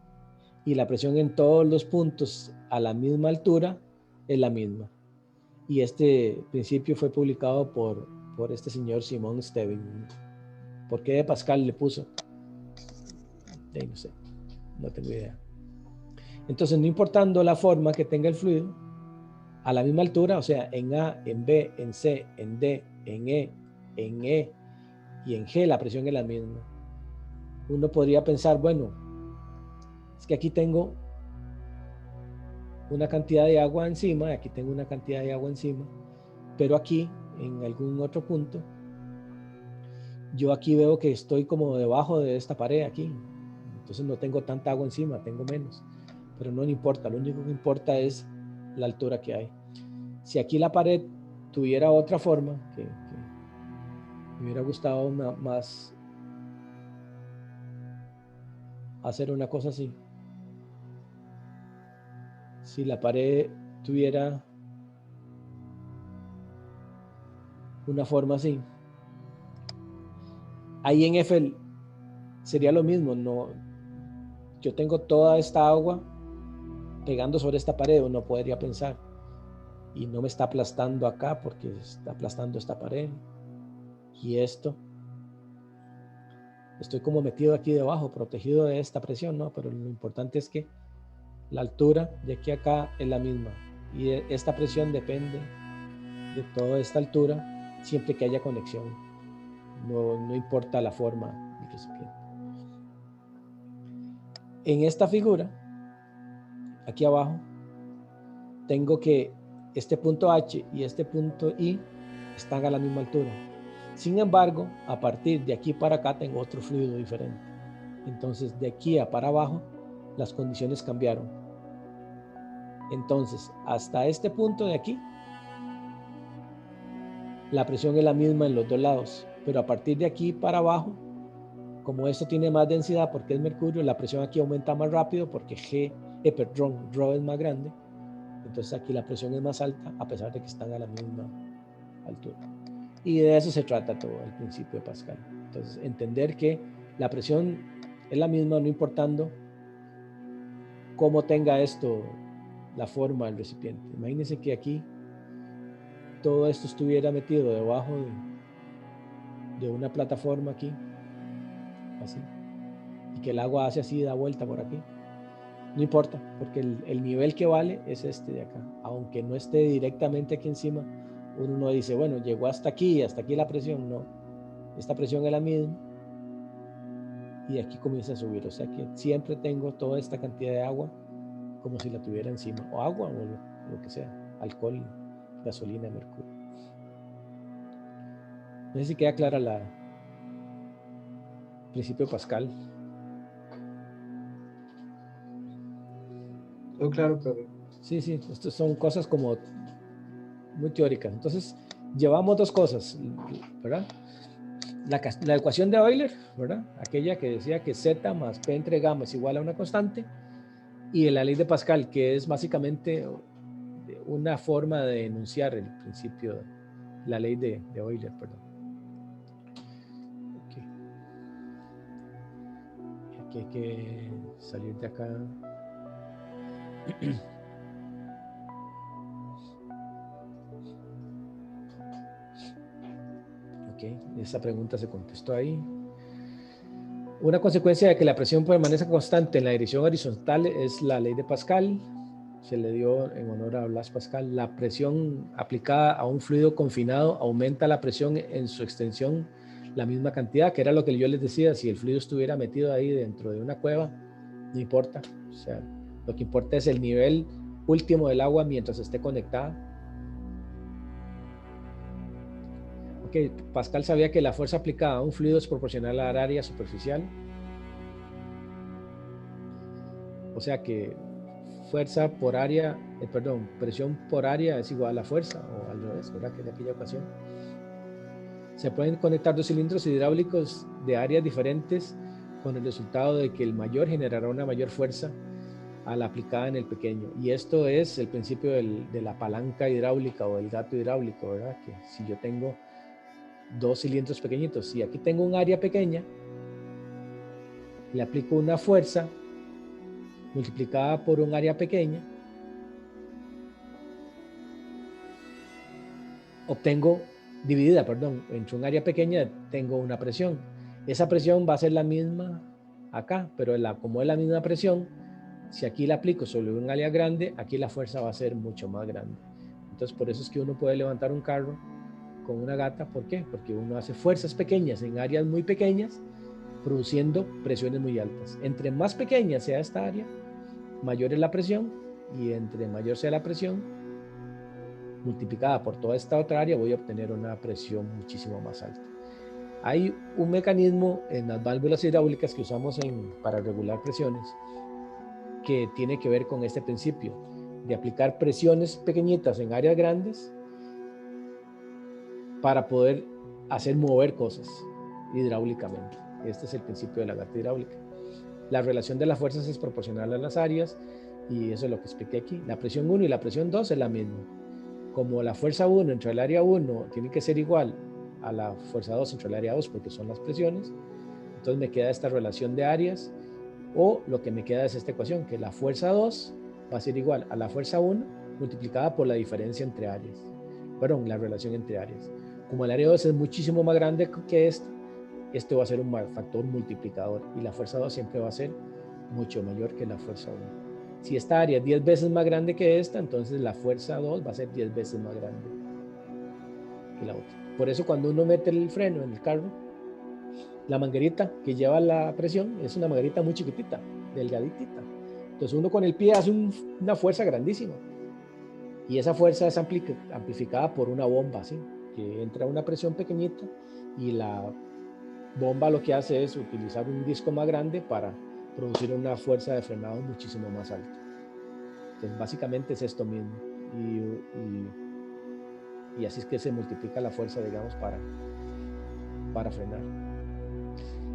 [SPEAKER 1] y la presión en todos los puntos a la misma altura es la misma. Y este principio fue publicado por este señor Simon Stevin. ¿Por qué de Pascal le puso? No sé, no tengo idea. Entonces, no importando la forma que tenga el fluido, a la misma altura, o sea, en A, en B, en C, en D, en E y en G, la presión es la misma. Uno podría pensar, bueno, es que aquí tengo una cantidad de agua encima, aquí tengo una cantidad de agua encima, pero aquí, en algún otro punto, yo aquí veo que estoy como debajo de esta pared aquí, entonces no tengo tanta agua encima, tengo menos, pero no importa, lo único que importa es la altura que hay. Si aquí la pared tuviera otra forma, que me hubiera gustado más hacer una cosa así. si la pared tuviera una forma así, ahí en Eiffel sería lo mismo. No, yo tengo toda esta agua pegando sobre esta pared, uno podría pensar, y no me está aplastando acá porque está aplastando esta pared y esto. Estoy como metido aquí debajo, protegido de esta presión, ¿no? Pero lo importante es que la altura de aquí a acá es la misma y esta presión depende de toda esta altura siempre que haya conexión. No importa la forma del recipiente. En esta figura, aquí abajo, tengo que este punto H y este punto I están a la misma altura. Sin embargo, a partir de aquí para acá tengo otro fluido diferente. Entonces, de aquí a para abajo, las condiciones cambiaron. Entonces, hasta este punto de aquí, la presión es la misma en los dos lados. Pero a partir de aquí para abajo, como esto tiene más densidad porque es mercurio, la presión aquí aumenta más rápido porque Rho es más grande. Entonces aquí la presión es más alta a pesar de que están a la misma altura. Y de eso se trata todo el principio de Pascal. Entonces, entender que la presión es la misma, no importando cómo tenga esto la forma del recipiente. Imagínense que aquí todo esto estuviera metido debajo de una plataforma aquí, así, y que el agua hace así, da vuelta por aquí. No importa, porque el nivel que vale es este de acá. Aunque no esté directamente aquí encima, uno no dice, bueno, llegó hasta aquí la presión. No, esta presión es la misma y aquí comienza a subir. O sea que siempre tengo toda esta cantidad de agua como si la tuviera encima, o agua o lo que sea, alcohol, gasolina, mercurio. No sé si queda clara la principio de Pascal.
[SPEAKER 2] No, claro, claro.
[SPEAKER 1] Sí, estas son cosas como muy teóricas. Entonces, llevamos dos cosas, ¿verdad? La ecuación de Euler, ¿verdad? Aquella que decía que Z más P entre gamma es igual a una constante, y la ley de Pascal, que es básicamente una forma de enunciar el principio, la ley de Euler, perdón. Okay. Aquí hay que salir de acá. Ok, esa pregunta se contestó ahí. Una consecuencia de que la presión permanezca constante en la dirección horizontal es la ley de Pascal. Se le dio en honor a Blaise Pascal. La presión aplicada a un fluido confinado aumenta la presión en su extensión la misma cantidad, que era lo que yo les decía. Si el fluido estuviera metido ahí dentro de una cueva, no importa. O sea, lo que importa es el nivel último del agua mientras esté conectada. Okay, Pascal sabía que la fuerza aplicada a un fluido es proporcional al área superficial. O sea que fuerza por área, presión por área es igual a fuerza, o al revés, ¿verdad? Que en aquella ocasión. Se pueden conectar dos cilindros hidráulicos de áreas diferentes con el resultado de que el mayor generará una mayor fuerza a la aplicada en el pequeño. Y esto es el principio de la palanca hidráulica o el gato hidráulico, ¿verdad? Que si yo tengo dos cilindros pequeñitos, si aquí tengo un área pequeña, le aplico una fuerza multiplicada por un área pequeña, obtengo dividida, entre un área pequeña tengo una presión. Esa presión va a ser la misma acá, pero como es la misma presión, si aquí la aplico sobre un área grande, aquí la fuerza va a ser mucho más grande. Entonces, por eso es que uno puede levantar un carro con una gata. ¿Por qué? Porque uno hace fuerzas pequeñas en áreas muy pequeñas, produciendo presiones muy altas. Entre más pequeña sea esta área, mayor es la presión, y entre mayor sea la presión, multiplicada por toda esta otra área, voy a obtener una presión muchísimo más alta. Hay un mecanismo en las válvulas hidráulicas que usamos para regular presiones que tiene que ver con este principio de aplicar presiones pequeñitas en áreas grandes para poder hacer mover cosas hidráulicamente. Este es el principio de la gata hidráulica. La relación de las fuerzas es proporcional a las áreas. Y eso es lo que expliqué aquí. La presión 1 y la presión 2 es la misma. Como la fuerza 1 entre el área 1 tiene que ser igual a la fuerza 2 entre el área 2 porque son las presiones, entonces me queda esta relación de áreas, o lo que me queda es esta ecuación, que la fuerza 2 va a ser igual a la fuerza 1 multiplicada por la diferencia entre áreas. Perdón, la relación entre áreas. Como el área 2 es muchísimo más grande que este va a ser un factor multiplicador y la fuerza 2 siempre va a ser mucho mayor que la fuerza 1. Si esta área es 10 veces más grande que esta, entonces la fuerza 2 va a ser 10 veces más grande que la otra. Por eso cuando uno mete el freno en el carro, la manguerita que lleva la presión es una manguerita muy chiquitita, delgaditita. Entonces uno con el pie hace una fuerza grandísima. Y esa fuerza es amplificada por una bomba, ¿sí? Que entra una presión pequeñita y la bomba lo que hace es utilizar un disco más grande para producir una fuerza de frenado muchísimo más alta. Entonces básicamente es esto mismo. Y así es que se multiplica la fuerza, digamos, para frenar.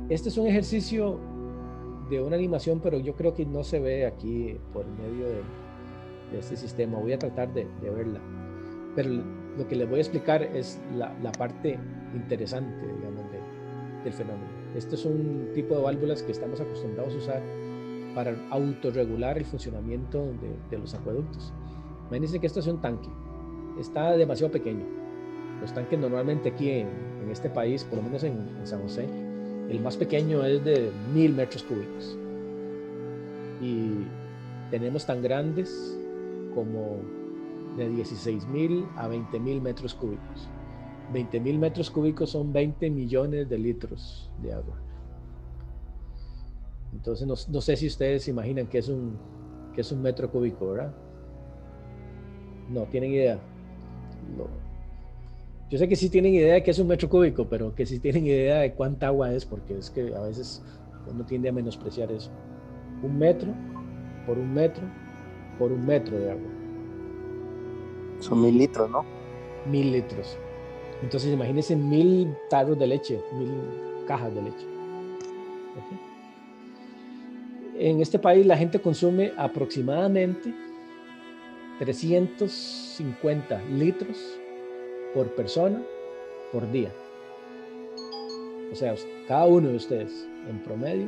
[SPEAKER 1] Este es un ejercicio de una animación, pero yo creo que no se ve aquí por medio de este sistema. Voy a tratar de verla. Pero lo que les voy a explicar es la parte interesante, digamos, del fenómeno. Este es un tipo de válvulas que estamos acostumbrados a usar para autorregular el funcionamiento de los acueductos. Imagínense que esto es un tanque. Está demasiado pequeño. Los tanques normalmente aquí en este país, por lo menos en San José, el más pequeño es de 1000 metros cúbicos. Y tenemos tan grandes como de 16,000 a 20,000 metros cúbicos. 20,000 metros cúbicos son 20 millones de litros de agua. Entonces no sé si ustedes se imaginan que es un metro cúbico, ¿verdad? No tienen idea. Yo sé que sí tienen idea de que es un metro cúbico, pero que sí tienen idea de cuánta agua es, porque es que a veces uno tiende a menospreciar eso. 1 metro por 1 metro por 1 metro de agua.
[SPEAKER 2] Son 1000 litros, ¿no?
[SPEAKER 1] 1000 litros. Entonces imagínense 1000 tarros de leche, 1000 cajas de leche. ¿Okay? En este país la gente consume aproximadamente 350 litros por persona por día. O sea, cada uno de ustedes en promedio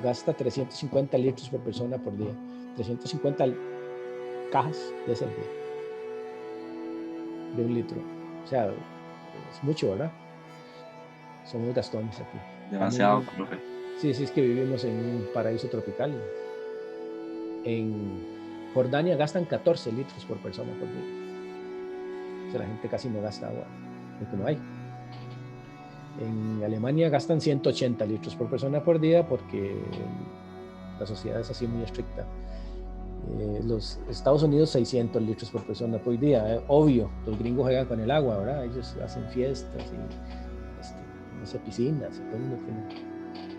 [SPEAKER 1] gasta 350 litros por persona por día. 350 cajas de ese día. De 1 litro. O sea, es mucho, ¿verdad? Somos gastones aquí.
[SPEAKER 3] Demasiado, profe.
[SPEAKER 1] Sí, es que vivimos en un paraíso tropical. En Jordania gastan 14 litros por persona por día. O sea, la gente casi no gasta agua, porque no hay. En Alemania gastan 180 litros por persona por día porque la sociedad es así muy estricta. Los Estados Unidos 600 litros por persona por día. Obvio, los gringos juegan con el agua, ¿verdad? Ellos hacen fiestas y no sé, piscinas y todo el mundo tiene,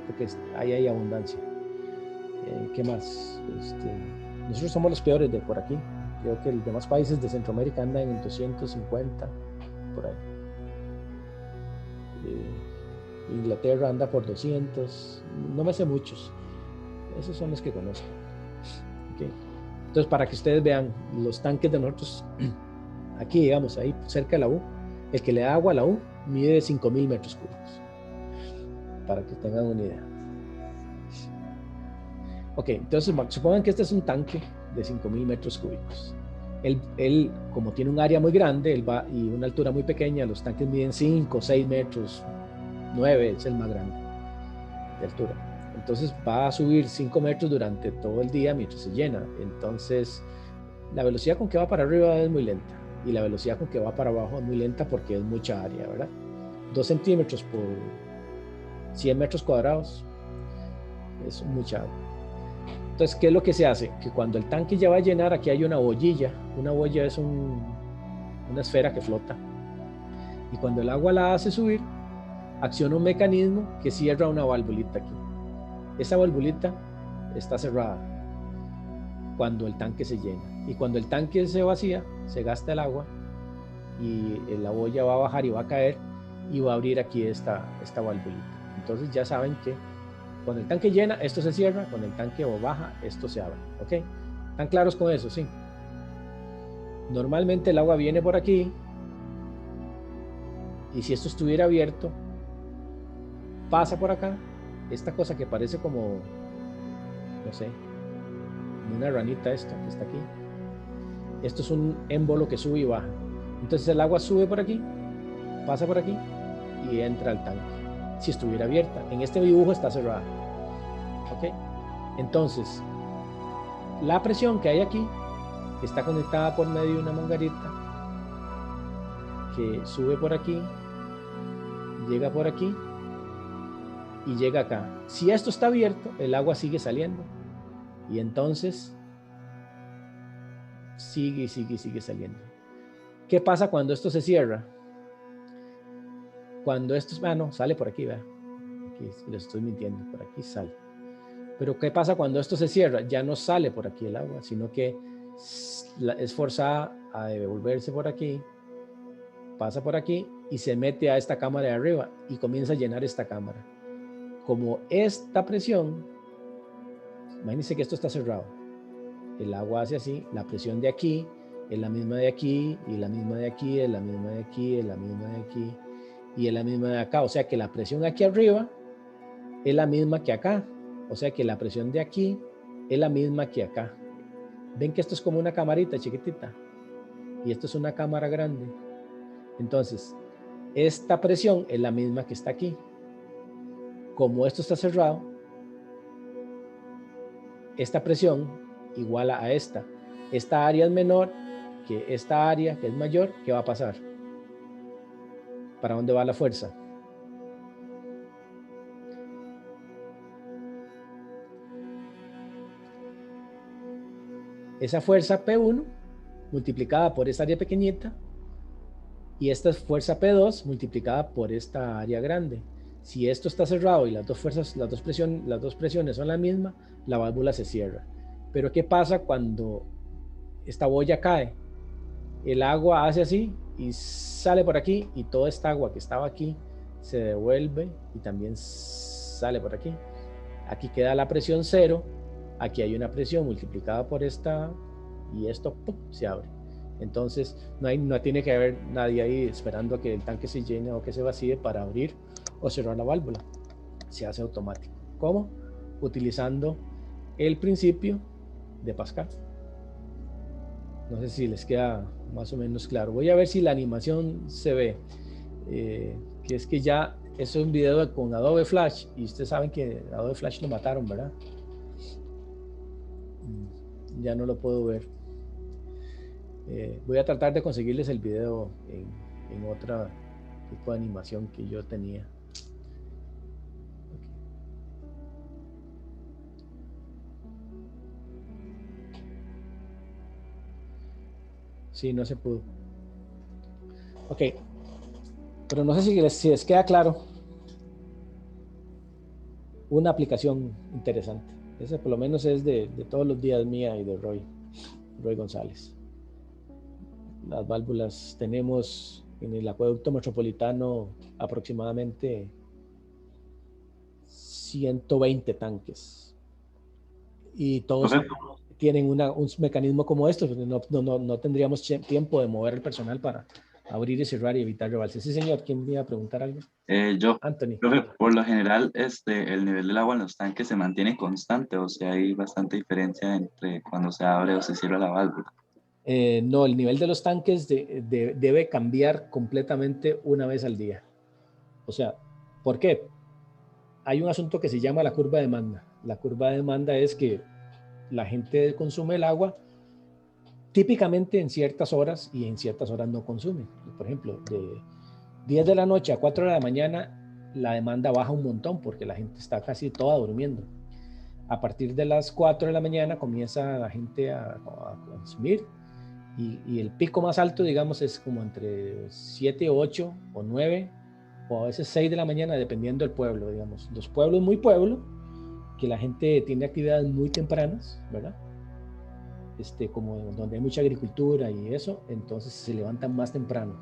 [SPEAKER 1] porque ahí hay abundancia. ¿Qué más? Nosotros somos los peores de por aquí. Creo que los demás países de Centroamérica andan en 250 por ahí. Inglaterra anda por 200. No me sé muchos. Esos son los que conozco. Okay. Entonces, para que ustedes vean los tanques de nosotros, aquí, digamos, ahí cerca de la U, el que le da agua a la U mide 5,000 metros cúbicos. Para que tengan una idea. Ok, entonces supongan que este es un tanque de 5,000 metros cúbicos. Él, como tiene un área muy grande, él va y una altura muy pequeña, los tanques miden 5, 6 metros, 9 es el más grande de altura. Entonces va a subir 5 metros durante todo el día mientras se llena. Entonces la velocidad con que va para arriba es muy lenta y la velocidad con que va para abajo es muy lenta porque es mucha área, ¿verdad? 2 centímetros por 100 metros cuadrados es mucha agua. Entonces, ¿qué es lo que se hace? Que cuando el tanque ya va a llenar, aquí hay una bollilla. Una boya es una esfera que flota. Y cuando el agua la hace subir, acciona un mecanismo que cierra una valvulita aquí. Esa valvulita está cerrada cuando el tanque se llena. Y cuando el tanque se vacía, se gasta el agua y la boya va a bajar y va a caer y va a abrir aquí esta valvulita. Entonces ya saben que cuando el tanque llena, esto se cierra, cuando el tanque baja, esto se abre, ¿ok? ¿Están claros con eso? Sí. Normalmente el agua viene por aquí y si esto estuviera abierto, pasa por acá, esta cosa que parece como, no sé, como una ranita esto que está aquí. Esto es un émbolo que sube y baja. Entonces el agua sube por aquí, pasa por aquí y entra al tanque. Si estuviera abierta, en este dibujo está cerrada. ¿Ok? Entonces, la presión que hay aquí está conectada por medio de una manguerita que sube por aquí, llega por aquí y llega acá. Si esto está abierto, el agua sigue saliendo y entonces sigue saliendo. ¿Qué pasa cuando esto se cierra? Cuando esto, no, sale por aquí, ¿verdad? Aquí les estoy mintiendo, por aquí sale. Pero ¿qué pasa cuando esto se cierra? Ya no sale por aquí el agua, sino que es forzada a devolverse por aquí, pasa por aquí y se mete a esta cámara de arriba y comienza a llenar esta cámara. Como esta presión, imagínense que esto está cerrado, el agua hace así, la presión de aquí es la misma de aquí, y la misma de aquí, es la misma de aquí, es la misma de aquí, y es la misma de acá. O sea que la presión aquí arriba es la misma que acá. O sea que la presión de aquí es la misma que acá. Ven que esto es como una camarita chiquitita, y esto es una cámara grande. Entonces, esta presión es la misma que está aquí. Como esto está cerrado, esta presión igual a esta. Esta área es menor que esta área que es mayor. ¿Qué va a pasar? ¿Para dónde va la fuerza? Esa fuerza P1 multiplicada por esta área pequeñita y esta es fuerza P2 multiplicada por esta área grande. Si esto está cerrado y las dos presiones son la misma, la válvula se cierra. Pero ¿qué pasa cuando esta boya cae? El agua hace así y sale por aquí y toda esta agua que estaba aquí se devuelve y también sale por aquí. Aquí queda la presión cero, aquí hay una presión multiplicada por esta y esto ¡pum!, se abre. Entonces no tiene que haber nadie ahí esperando a que el tanque se llene o que se vacíe para abrir o cerrar la válvula. Se hace automático. ¿Cómo? Utilizando el principio de Pascal. No sé si les queda más o menos claro. Voy a ver si la animación se ve. Que es que ya, eso es un video con Adobe Flash y ustedes saben que Adobe Flash lo mataron, ¿verdad? Ya no lo puedo ver. Voy a tratar de conseguirles el video en otro tipo de animación que yo tenía. Sí, no se pudo. Ok. Pero no sé si les queda claro. Una aplicación interesante. Esa por lo menos es de todos los días mía y de Roy González. Las válvulas, tenemos en el acueducto metropolitano aproximadamente 120 tanques. Y todos tienen un mecanismo como esto, no tendríamos tiempo de mover el personal para abrir y cerrar y evitar rebalses. Sí, señor, ¿quién me iba a preguntar algo?
[SPEAKER 3] Yo,
[SPEAKER 1] Anthony.
[SPEAKER 3] profe, por lo general, el nivel del agua en los tanques se mantiene constante, o sea, hay bastante diferencia entre cuando se abre o se cierra la válvula.
[SPEAKER 1] No, el nivel de los tanques debe cambiar completamente una vez al día. O sea, ¿por qué? Hay un asunto que se llama la curva de demanda. La curva de demanda es que la gente consume el agua típicamente en ciertas horas y en ciertas horas no consume. Por ejemplo, de 10 de la noche a 4 de la mañana la demanda baja un montón porque la gente está casi toda durmiendo. A partir de las 4 de la mañana comienza la gente a consumir y el pico más alto, digamos, es como entre 7, 8 o 9 o a veces 6 de la mañana dependiendo del pueblo, digamos. Los pueblos muy pueblo, que la gente tiene actividades muy tempranas, ¿verdad? Como donde hay mucha agricultura y eso, entonces se levantan más temprano.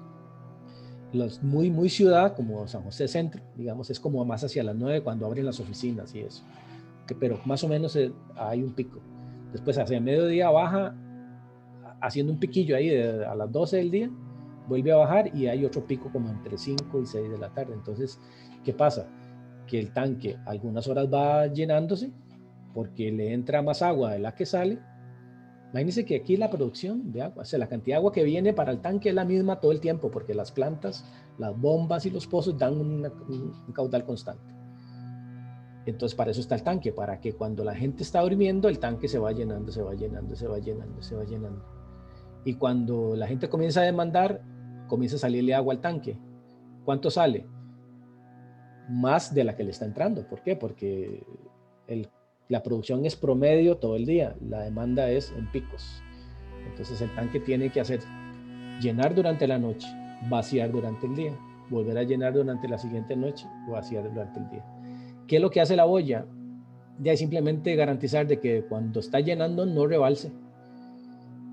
[SPEAKER 1] Los muy ciudad, como San José Centro, digamos, es como más hacia las 9 cuando abren las oficinas y eso. Pero más o menos hay un pico. Después hacia mediodía baja haciendo un piquillo ahí a las 12 del día, vuelve a bajar y hay otro pico como entre 5 y 6 de la tarde. Entonces, ¿qué pasa? Que el tanque algunas horas va llenándose porque le entra más agua de la que sale. Imagínense que aquí la producción de agua, o sea, la cantidad de agua que viene para el tanque es la misma todo el tiempo, porque las plantas, las bombas y los pozos dan un caudal constante. Entonces, para eso está el tanque, para que cuando la gente está durmiendo, el tanque se va llenando, se va llenando, se va llenando, se va llenando. Y cuando la gente comienza a demandar, comienza a salirle agua al tanque. ¿Cuánto sale? Más de la que le está entrando. ¿Por qué? Porque la producción es promedio todo el día, la demanda es en picos. Entonces el tanque tiene que hacer llenar durante la noche, vaciar durante el día, volver a llenar durante la siguiente noche, vaciar durante el día. ¿Qué es lo que hace la boya? Ya es simplemente garantizar de que cuando está llenando no rebalse.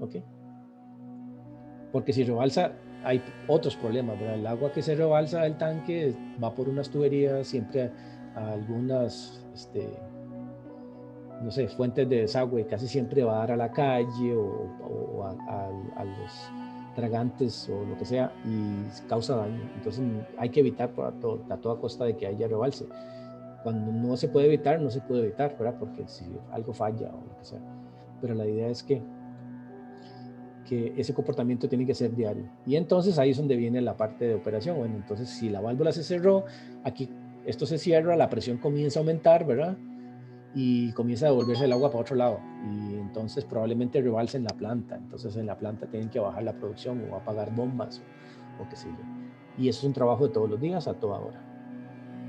[SPEAKER 1] ¿Ok? Porque si rebalsa hay otros problemas, ¿verdad? El agua que se rebalsa del tanque va por unas tuberías, siempre a algunas no sé, fuentes de desagüe, casi siempre va a dar a la calle o a los tragantes o lo que sea y causa daño. Entonces hay que evitar a toda costa de que haya rebalse. Cuando no se puede evitar, no se puede evitar, ¿verdad? Porque si algo falla o lo que sea. Pero la idea es que ese comportamiento tiene que ser diario. Y entonces ahí es donde viene la parte de operación. Bueno, entonces si la válvula se cerró, aquí esto se cierra, la presión comienza a aumentar, ¿verdad? Y comienza a devolverse el agua para otro lado. Y entonces probablemente rebalse en la planta. Entonces en la planta tienen que bajar la producción o apagar bombas o qué sé yo. Y eso es un trabajo de todos los días a toda hora.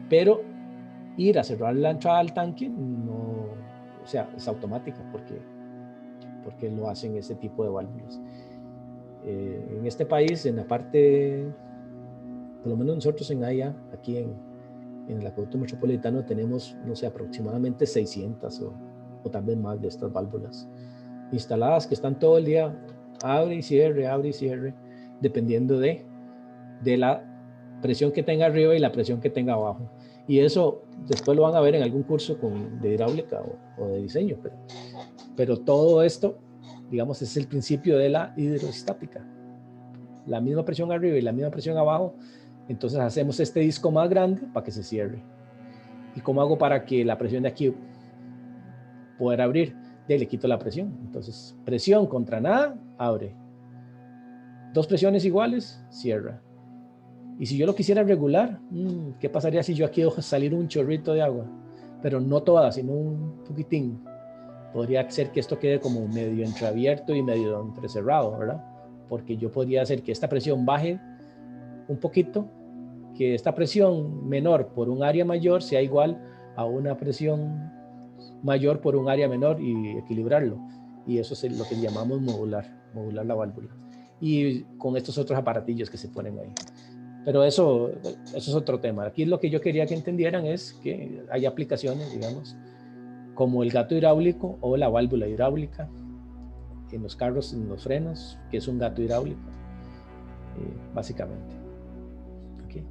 [SPEAKER 1] Pero ir a cerrar la entrada al tanque no, o sea, es automático porque lo hacen ese tipo de válvulas. En este país, en la parte, por lo menos nosotros en AIA, aquí en el acueducto metropolitano tenemos, no sé, aproximadamente 600 o tal vez más de estas válvulas instaladas que están todo el día, abre y cierre, dependiendo de la presión que tenga arriba y la presión que tenga abajo. Y eso después lo van a ver en algún curso de hidráulica o de diseño, pero todo esto, digamos, es el principio de la hidrostática. La misma presión arriba y la misma presión abajo, entonces hacemos este disco más grande para que se cierre. ¿Y cómo hago para que la presión de aquí pueda abrir? Le quito la presión. Entonces, presión contra nada, abre. Dos presiones iguales, cierra. Y si yo lo quisiera regular, ¿qué pasaría si yo aquí dejo salir un chorrito de agua? Pero no toda, sino un poquitín. Podría ser que esto quede como medio entreabierto y medio entrecerrado, ¿verdad? Porque yo podría hacer que esta presión baje un poquito, que esta presión menor por un área mayor sea igual a una presión mayor por un área menor y equilibrarlo. Y eso es lo que llamamos modular la válvula. Y con estos otros aparatillos que se ponen ahí. Pero eso es otro tema. Aquí lo que yo quería que entendieran es que hay aplicaciones, digamos, como el gato hidráulico o la válvula hidráulica en los carros, en los frenos, que es un gato hidráulico, básicamente. Okay.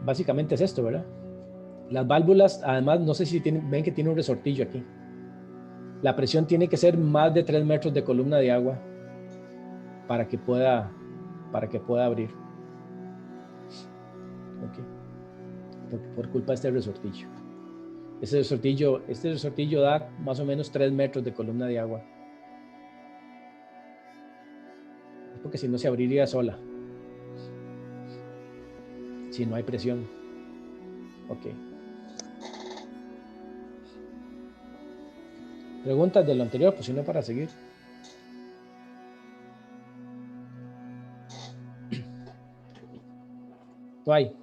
[SPEAKER 1] Básicamente es esto, ¿verdad? Las válvulas, además, no sé si ven que tiene un resortillo aquí. La presión tiene que ser más de 3 metros de columna de agua para que pueda abrir. Okay. Por culpa de este resortillo. Este resortillo da más o menos 3 metros de columna de agua. Porque si no se abriría sola. Si no hay presión. Ok. ¿Preguntas de lo anterior? Pues si no, para seguir. No hay.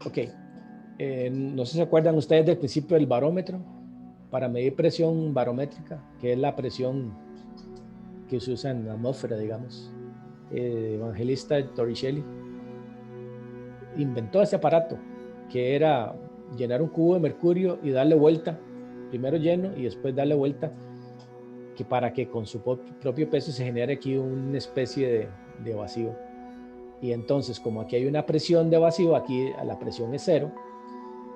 [SPEAKER 1] Ok. No sé si se acuerdan ustedes del principio del barómetro para medir presión barométrica, que es la presión que se usa en la atmósfera, digamos. Evangelista Torricelli inventó ese aparato que era llenar un cubo de mercurio y darle vuelta, primero lleno y después darle vuelta, que para que con su propio peso se genere aquí una especie de vacío. Y entonces, como aquí hay una presión de vacío, aquí la presión es 0,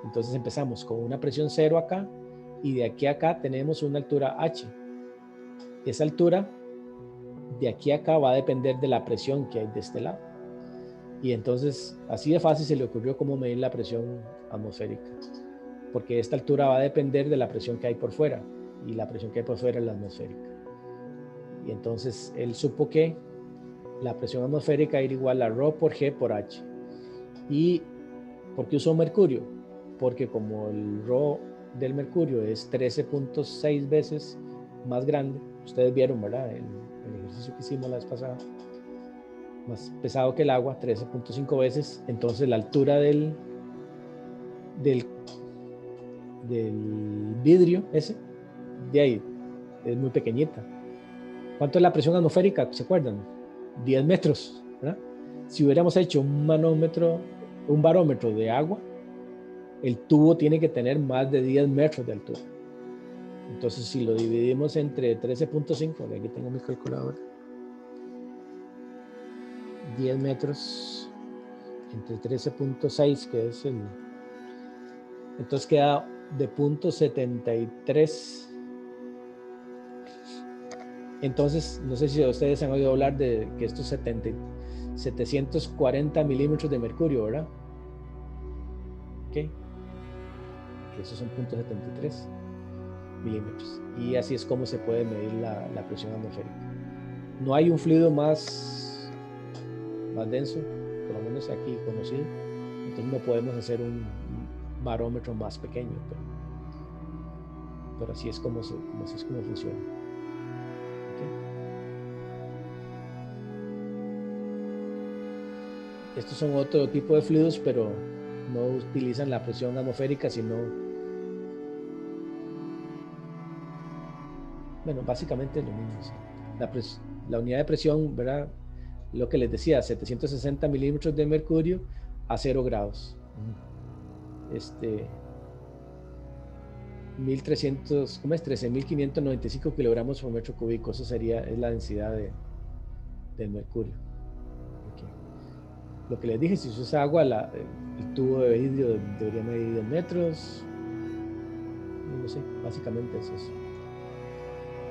[SPEAKER 1] Entonces empezamos con una presión 0 acá y de aquí a acá tenemos una altura H. Esa altura de aquí a acá va a depender de la presión que hay de este lado. Y entonces así de fácil se le ocurrió cómo medir la presión atmosférica, porque esta altura va a depender de la presión que hay por fuera, y la presión que hay por fuera es la atmosférica. Y entonces él supo que la presión atmosférica era igual a ρ por G por H. ¿Y por qué usó mercurio? Porque como el ρ del mercurio es 13.6 veces más grande, ustedes vieron, ¿verdad? El ejercicio que hicimos la vez pasada, más pesado que el agua, 13.5 veces, entonces la altura del vidrio ese, de ahí, es muy pequeñita. ¿Cuánto es la presión atmosférica? ¿Se acuerdan? 10 metros, ¿verdad? Si hubiéramos hecho un barómetro de agua, el tubo tiene que tener más de 10 metros de altura. Entonces, si lo dividimos entre 13.5, aquí tengo mi calculadora, 10 metros entre 13.6, que es el... Entonces queda de 0.73. Entonces, no sé si ustedes han oído hablar de que estos 740 milímetros de mercurio, ¿verdad? Ok. Esos son 0.73 milímetros. Y así es como se puede medir la presión atmosférica. No hay un fluido más denso, por lo menos aquí conocido. Entonces no podemos hacer un barómetro más pequeño, pero así es como funciona. ¿Okay? Estos son otro tipo de fluidos, pero no utilizan la presión atmosférica, sino, bueno, básicamente es lo mismo. ¿Sí? La unidad de presión, ¿verdad? Lo que les decía, 760 milímetros de mercurio a 0 grados. 1300, ¿cómo es? 13.595 kilogramos por metro cúbico. Eso es la densidad del mercurio. Okay. Lo que les dije, si se usa agua, el tubo de vidrio debería medir 10 metros. No sé, básicamente es eso.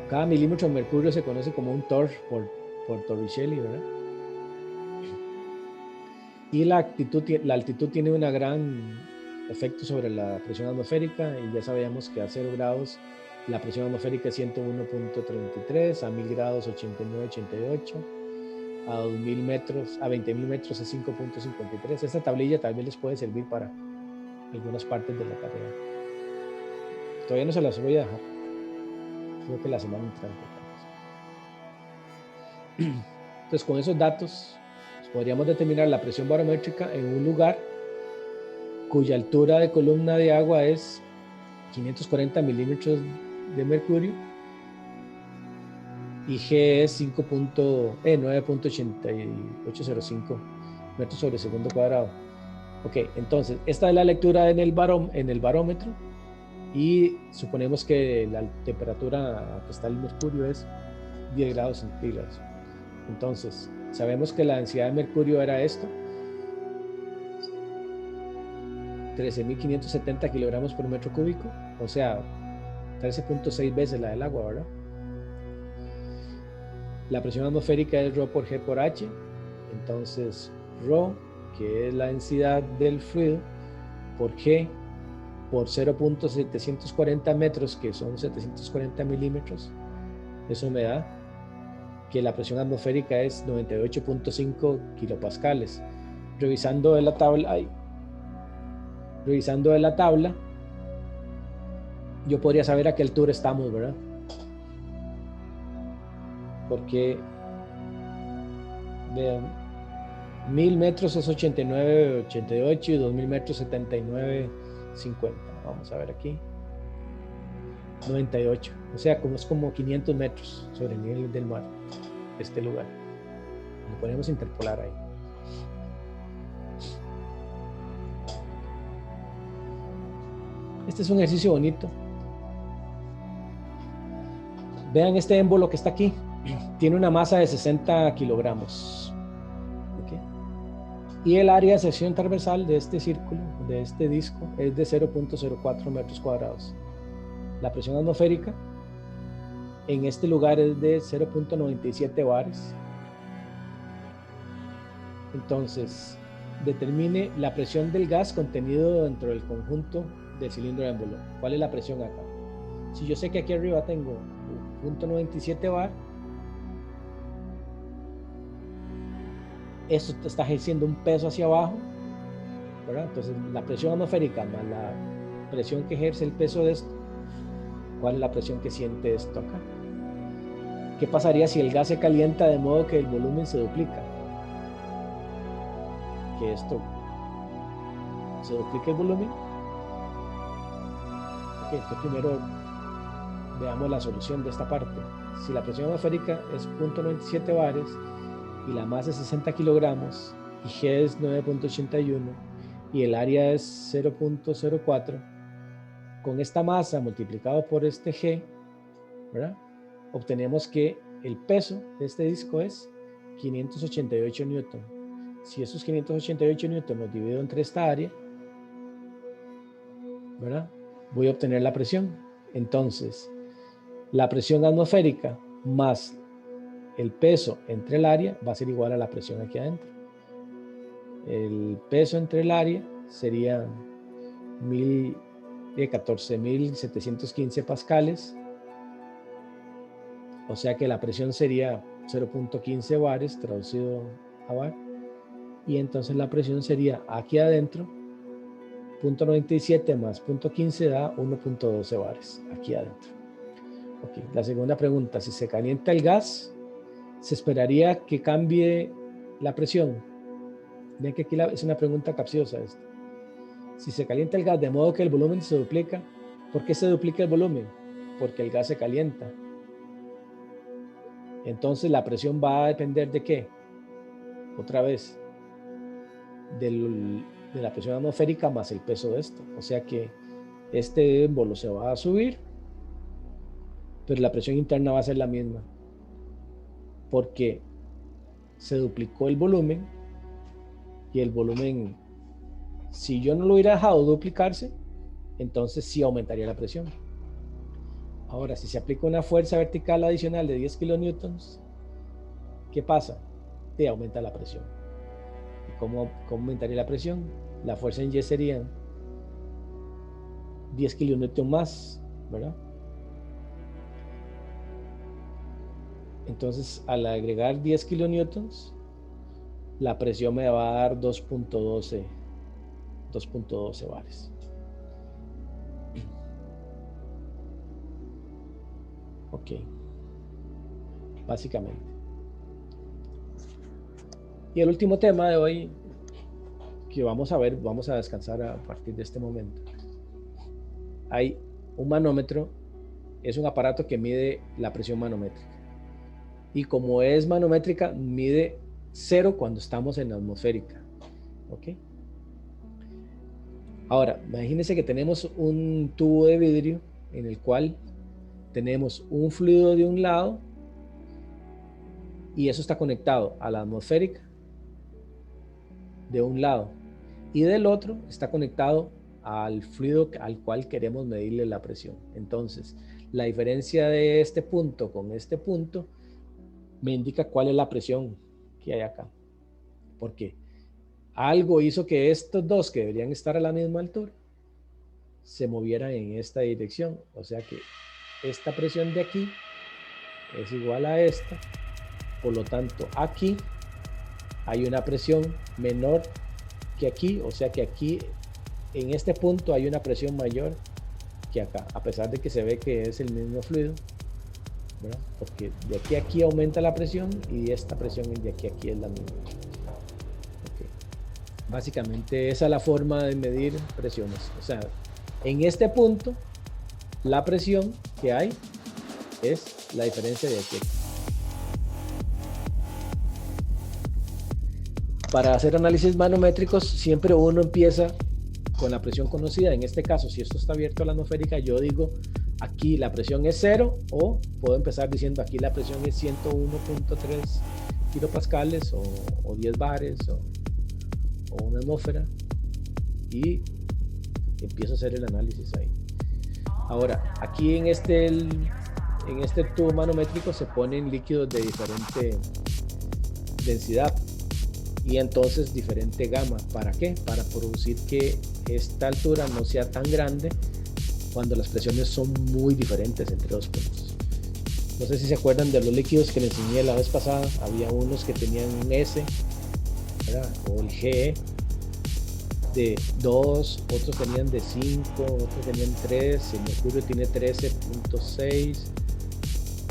[SPEAKER 1] Cada milímetro de mercurio se conoce como un torr por Torricelli, ¿verdad? Y la altitud tiene un gran efecto sobre la presión atmosférica, y ya sabíamos que a 0 grados la presión atmosférica es 101.33, a 1000 grados 89.88, a 2000 metros, a 20.000 metros es 5.53. Esta tablilla también les puede servir para algunas partes de la tarea. Todavía no se las voy a dejar, creo que la semana entrante. Entonces, con esos datos podríamos determinar la presión barométrica en un lugar cuya altura de columna de agua es 540 milímetros de mercurio y G es 9.8805 metros sobre segundo cuadrado. Ok, entonces esta es la lectura en el barómetro, y suponemos que la temperatura a que está el mercurio es 10 grados centígrados. Entonces, sabemos que la densidad de mercurio era esto, 13.570 kilogramos por metro cúbico, o sea, 13.6 veces la del agua, ¿verdad? La presión atmosférica es ρ por G por H, entonces ρ, que es la densidad del fluido, por G por 0.740 metros, que son 740 milímetros, eso me da que la presión atmosférica es 98.5 kilopascales. Revisando de la tabla, yo podría saber a qué altura estamos, ¿verdad? Porque vean, 1000 metros es 89.88 y 2000 metros 79.50. Vamos a ver aquí. 98. O sea, es como 500 metros sobre el nivel del mar, este lugar. Lo podemos interpolar ahí. Este es un ejercicio bonito. Vean este émbolo que está aquí. Tiene una masa de 60 kilogramos. ¿Okay? Y el área de sección transversal de este círculo, de este disco, es de 0.04 metros cuadrados. La presión atmosférica en este lugar es de 0.97 bares. Entonces, determine la presión del gas contenido dentro del conjunto del cilindro de émbolo. ¿Cuál es la presión acá? Si yo sé que aquí arriba tengo 0.97 bar, esto está ejerciendo un peso hacia abajo, ¿verdad? Entonces, la presión atmosférica más la presión que ejerce el peso de esto, ¿cuál es la presión que siente esto acá? ¿Qué pasaría si el gas se calienta de modo que el volumen se duplica? Que esto se duplique el volumen. Ok, entonces primero veamos la solución de esta parte. Si la presión atmosférica es 0.97 bares y la masa es 60 kilogramos y G es 9.81 y el área es 0.04, con esta masa multiplicado por este G, ¿verdad? Obtenemos que el peso de este disco es 588 newton. Si esos 588 newton los divido entre esta área, ¿verdad? Voy a obtener la presión. Entonces, la presión atmosférica más el peso entre el área va a ser igual a la presión aquí adentro. El peso entre el área sería 14.715 pascales. O sea que la presión sería 0.15 bares traducido a bar. Y entonces la presión sería aquí adentro, 0.97 más 0.15 da 1.12 bares aquí adentro. Okay. La segunda pregunta, si se calienta el gas, ¿se esperaría que cambie la presión? Ven que aquí es una pregunta capciosa esta. Si se calienta el gas de modo que el volumen se duplica, ¿por qué se duplica el volumen? Porque el gas se calienta. Entonces la presión va a depender ¿de qué? Otra vez, de la presión atmosférica más el peso de esto. O sea que este émbolo se va a subir, pero la presión interna va a ser la misma, porque se duplicó el volumen, y el volumen, si yo no lo hubiera dejado duplicarse, entonces sí aumentaría la presión. Ahora, si se aplica una fuerza vertical adicional de 10 kilonewtons, ¿qué pasa? Te aumenta la presión. ¿Y cómo aumentaría la presión? La fuerza en Y sería 10 kilonewtons más, ¿verdad? Entonces, al agregar 10 kilonewtons, la presión me va a dar 2.12 bares. Ok, básicamente. Y el último tema de hoy que vamos a ver, vamos a descansar a partir de este momento. Hay un manómetro, es un aparato que mide la presión manométrica. Y como es manométrica, mide 0 cuando estamos en la atmosférica. ¿Ok? Ahora, imagínense que tenemos un tubo de vidrio en el cual tenemos un fluido de un lado y eso está conectado a la atmosférica de un lado y del otro está conectado al fluido al cual queremos medirle la presión. Entonces, la diferencia de este punto con este punto me indica cuál es la presión que hay acá, porque algo hizo que estos dos que deberían estar a la misma altura se movieran en esta dirección. O sea que esta presión de aquí es igual a esta, por lo tanto aquí hay una presión menor que aquí, o sea que aquí en este punto hay una presión mayor que acá, a pesar de que se ve que es el mismo fluido, ¿verdad? Porque de aquí a aquí aumenta la presión y esta presión de aquí a aquí es la misma. Okay. Básicamente esa es la forma de medir presiones. O sea, en este punto la presión que hay es la diferencia de aquí a aquí. Para hacer análisis manométricos siempre uno empieza con la presión conocida. En este caso, si esto está abierto a la atmosférica, yo digo aquí la presión es 0, o puedo empezar diciendo aquí la presión es 101.3 kilopascales o 10 bares o una atmósfera y empiezo a hacer el análisis ahí. Ahora, aquí en este tubo manométrico se ponen líquidos de diferente densidad y entonces diferente gama. ¿Para qué? Para producir que esta altura no sea tan grande cuando las presiones son muy diferentes entre dos puntos. No sé si se acuerdan de los líquidos que les enseñé la vez pasada. Había unos que tenían un S, ¿verdad? O el GE de 2, otros tenían de 5, otros tenían 3, el mercurio tiene 13.6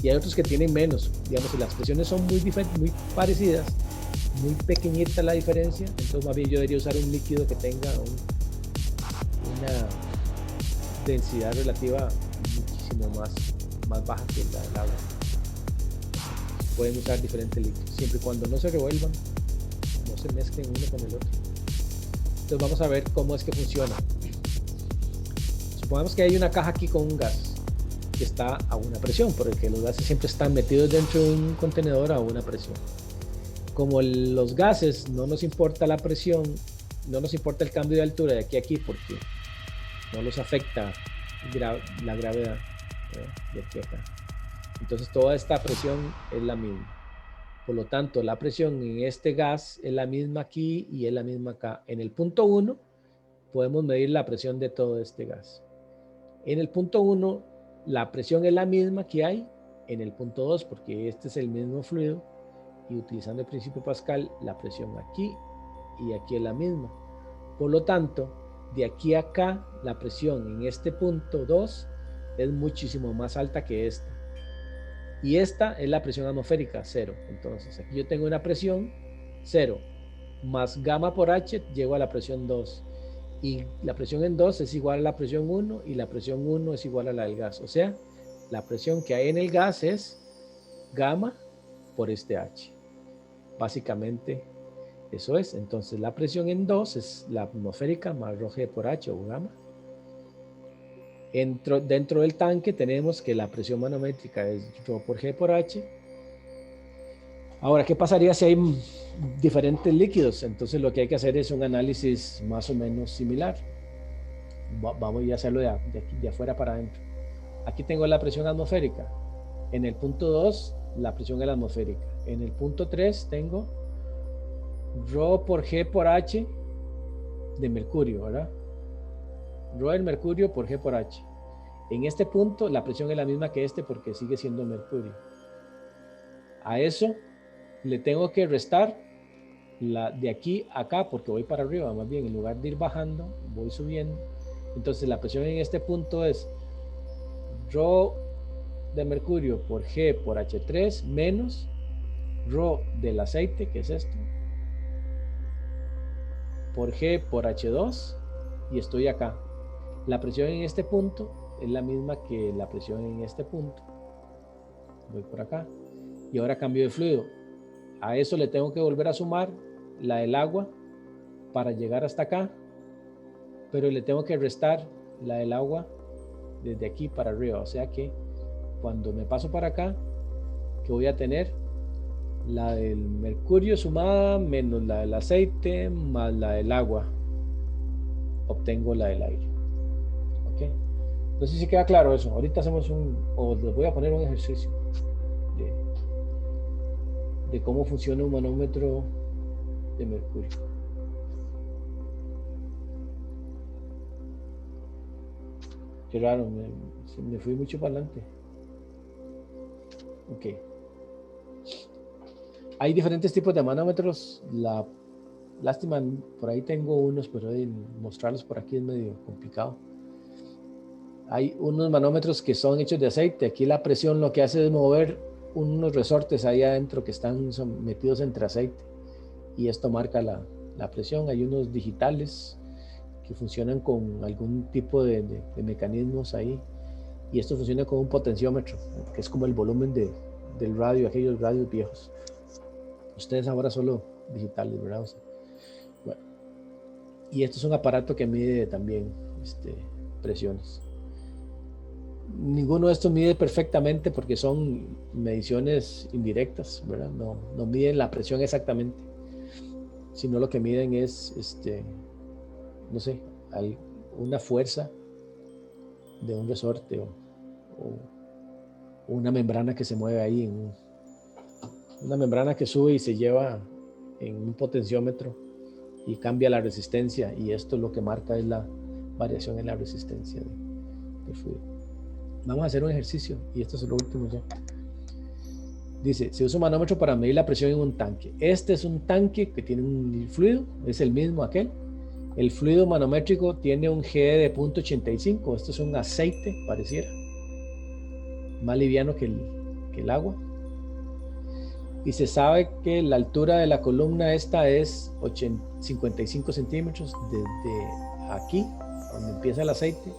[SPEAKER 1] y hay otros que tienen menos. Digamos, si las presiones son muy parecidas, muy pequeñita la diferencia, entonces más bien yo debería usar un líquido que tenga una densidad relativa muchísimo más baja que la del agua. Pueden usar diferentes líquidos, siempre y cuando no se revuelvan, no se mezclen uno con el otro. Entonces vamos a ver cómo es que funciona. Supongamos que hay una caja aquí con un gas que está a una presión, porque los gases siempre están metidos dentro de un contenedor a una presión. Como los gases no nos importa la presión, no nos importa el cambio de altura de aquí a aquí, porque no los afecta la gravedad de aquí a acá. Entonces toda esta presión es la misma. Por lo tanto, la presión en este gas es la misma aquí y es la misma acá. En el punto 1 podemos medir la presión de todo este gas. En el punto 1 la presión es la misma que hay en el punto 2 porque este es el mismo fluido y utilizando el principio Pascal la presión aquí y aquí es la misma. Por lo tanto, de aquí a acá la presión en este punto 2 es muchísimo más alta que esta. Y esta es la presión atmosférica, 0. Entonces, aquí yo tengo una presión 0, más gamma por H, llego a la presión 2. Y la presión en 2 es igual a la presión 1, y la presión 1 es igual a la del gas. O sea, la presión que hay en el gas es gamma por este H. Básicamente, eso es. Entonces, la presión en 2 es la atmosférica más rho G por H o gamma. Dentro del tanque tenemos que la presión manométrica es rho por G por H. Ahora, ¿qué pasaría si hay diferentes líquidos? Entonces lo que hay que hacer es un análisis más o menos similar. Vamos a hacerlo de afuera para adentro. Aquí tengo la presión atmosférica. En el punto 2, la presión es la atmosférica. En el punto 3 tengo rho por G por H de mercurio, ¿verdad? Rho del mercurio por G por H. En este punto la presión es la misma que este porque sigue siendo mercurio. A eso le tengo que restar de aquí a acá porque voy para arriba, más bien en lugar de ir bajando, voy subiendo. Entonces la presión en este punto es rho de mercurio por G por H3 menos rho del aceite, que es esto, por G por H2 y estoy acá. La presión en este punto es la misma que la presión en este punto. Voy por acá. Y ahora cambio de fluido. A eso le tengo que volver a sumar la del agua para llegar hasta acá. Pero le tengo que restar la del agua desde aquí para arriba. O sea que cuando me paso para acá, que voy a tener la del mercurio sumada menos la del aceite más la del agua. Obtengo la del aire. ¿Ok? No sé si queda claro eso. Ahorita hacemos les voy a poner un ejercicio de cómo funciona un manómetro de mercurio. Qué raro, me fui mucho para adelante. Ok. Hay diferentes tipos de manómetros. Lástima, por ahí tengo unos, pero mostrarlos por aquí es medio complicado. Hay unos manómetros que son hechos de aceite. Aquí la presión lo que hace es mover unos resortes ahí adentro que están metidos entre aceite. Y esto marca la presión. Hay unos digitales que funcionan con algún tipo de mecanismos ahí. Y esto funciona con un potenciómetro, que es como el volumen del radio, aquellos radios viejos. Ustedes ahora solo digitales, ¿verdad? O sea, bueno. Y esto es un aparato que mide también presiones. Ninguno de estos mide perfectamente porque son mediciones indirectas, ¿verdad? No miden la presión exactamente. sino lo que miden es, no sé, una fuerza de un resorte o una membrana que se mueve ahí, una membrana que sube y se lleva en un potenciómetro y cambia la resistencia, y esto lo que marca es la variación en la resistencia del fluido. Vamos a hacer un ejercicio y esto es lo último ya. Dice, se usa un manómetro para medir la presión en un tanque. Este es un tanque que tiene un fluido, es el mismo aquel. El fluido manométrico tiene un G de 0.85. Esto es un aceite, pareciera. Más liviano que el agua. Y se sabe que la altura de la columna esta es 55 centímetros desde aquí, donde empieza el aceite,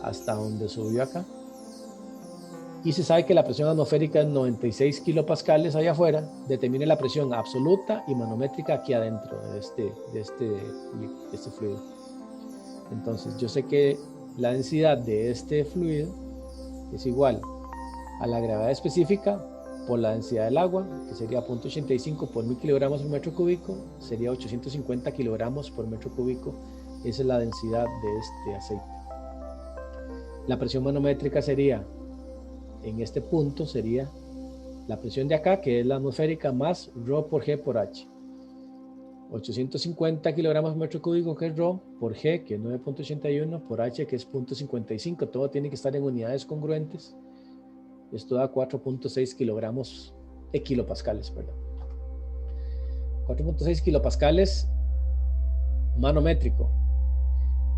[SPEAKER 1] hasta donde subió acá. Y se sabe que la presión atmosférica es 96 kilopascales allá afuera, determina la presión absoluta y manométrica aquí adentro de este fluido. Entonces yo sé que la densidad de este fluido es igual a la gravedad específica por la densidad del agua, que sería 0.85 por 1000 kilogramos por metro cúbico, sería 850 kilogramos por metro cúbico. Esa es la densidad de este aceite. La presión manométrica sería, en este punto, sería la presión de acá, que es la atmosférica, más ρ por G por H. 850 kilogramos por metro cúbico, que es ρ, por G, que es 9.81, por H, que es 0.55. Todo tiene que estar en unidades congruentes. Esto da 4.6 kilogramos de kilopascales, perdón. 4.6 kilopascales manométrico.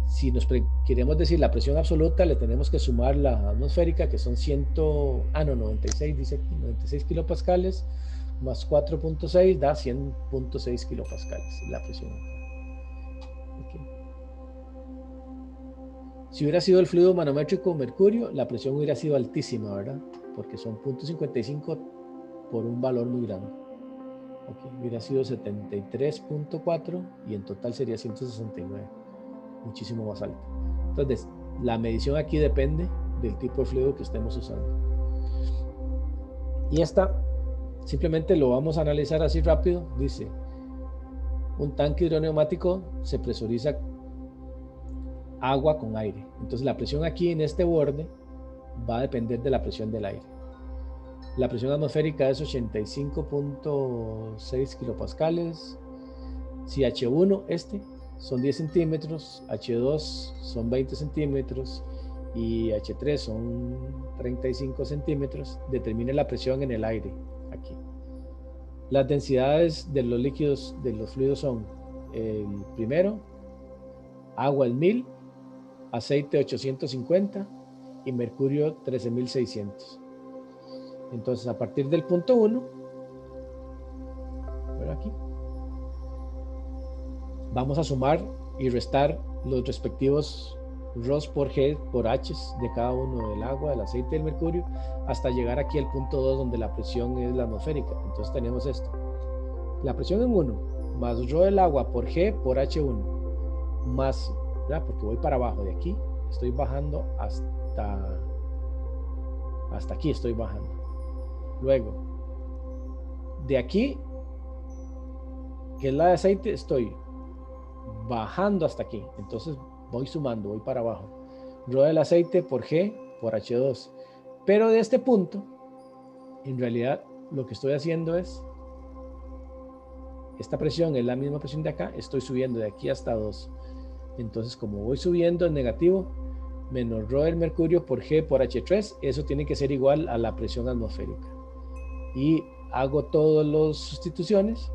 [SPEAKER 1] Si nos queremos decir la presión absoluta, le tenemos que sumar la atmosférica, que son 96, dice aquí, 96 kilopascales, más 4.6 da 100.6 kilopascales la presión. Okay. Si hubiera sido el fluido manométrico mercurio, la presión hubiera sido altísima, ¿verdad? Porque son 0.55 por un valor muy grande. Okay. Hubiera sido 73.4 y en total sería 169. Muchísimo más alto. Entonces, la medición aquí depende del tipo de fluido que estemos usando. Y esta, simplemente lo vamos a analizar así rápido. Dice, un tanque hidroneumático se presuriza agua con aire. Entonces, la presión aquí en este borde va a depender de la presión del aire. La presión atmosférica es 85.6 kilopascales. Si H1, son 10 centímetros, H2 son 20 centímetros y H3 son 35 centímetros, determine la presión en el aire aquí. Las densidades de los líquidos, de los fluidos son el primero, agua el 1000, aceite 850 y mercurio 13600. Entonces a partir del punto 1, aquí, vamos a sumar y restar los respectivos ρ por G por H de cada uno del agua, del aceite y del mercurio, hasta llegar aquí al punto 2 donde la presión es la atmosférica. Entonces tenemos esto. La presión en 1 más ρ del agua por G por H1 más, ¿verdad? Porque voy para abajo de aquí, estoy bajando hasta aquí estoy bajando. Luego, de aquí, que es la de aceite, estoy bajando hasta aquí. Entonces voy sumando, voy para abajo. ρ del aceite por G por H2. Pero de este punto, en realidad, lo que estoy haciendo es, esta presión es la misma presión de acá, estoy subiendo de aquí hasta 2. Entonces, como voy subiendo en negativo, menos ρ del mercurio por G por H3, eso tiene que ser igual a la presión atmosférica. Y hago todas las sustituciones,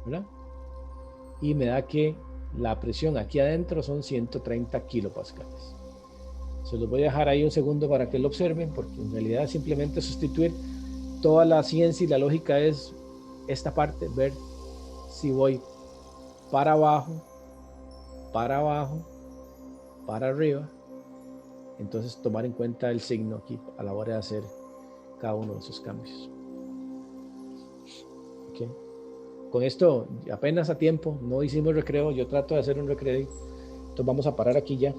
[SPEAKER 1] ¿verdad? Y me da que la presión aquí adentro son 130 kilopascales. Se los voy a dejar ahí un segundo para que lo observen, porque en realidad simplemente sustituir. Toda la ciencia y la lógica es esta parte, ver si voy para abajo, para arriba. Entonces tomar en cuenta el signo aquí a la hora de hacer cada uno de esos cambios. Okay. Con esto apenas a tiempo, no hicimos recreo, yo trato de hacer un recreo, entonces vamos a parar aquí ya.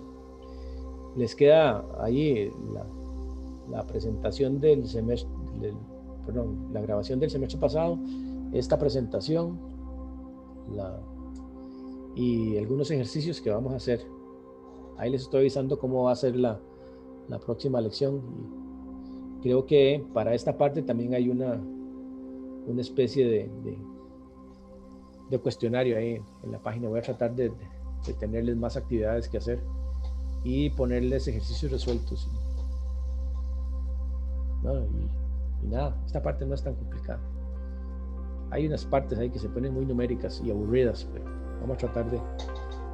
[SPEAKER 1] Les queda ahí la presentación del semestre, la grabación del semestre pasado, esta presentación, y algunos ejercicios que vamos a hacer. Ahí les estoy avisando cómo va a ser la próxima lección. Y creo que para esta parte también hay una especie de cuestionario ahí en la página. Voy a tratar de tenerles más actividades que hacer y ponerles ejercicios resueltos. Y nada, esta parte no es tan complicada. Hay unas partes ahí que se ponen muy numéricas y aburridas, pero vamos a tratar de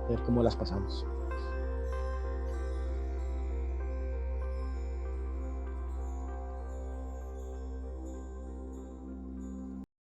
[SPEAKER 1] ver cómo las pasamos.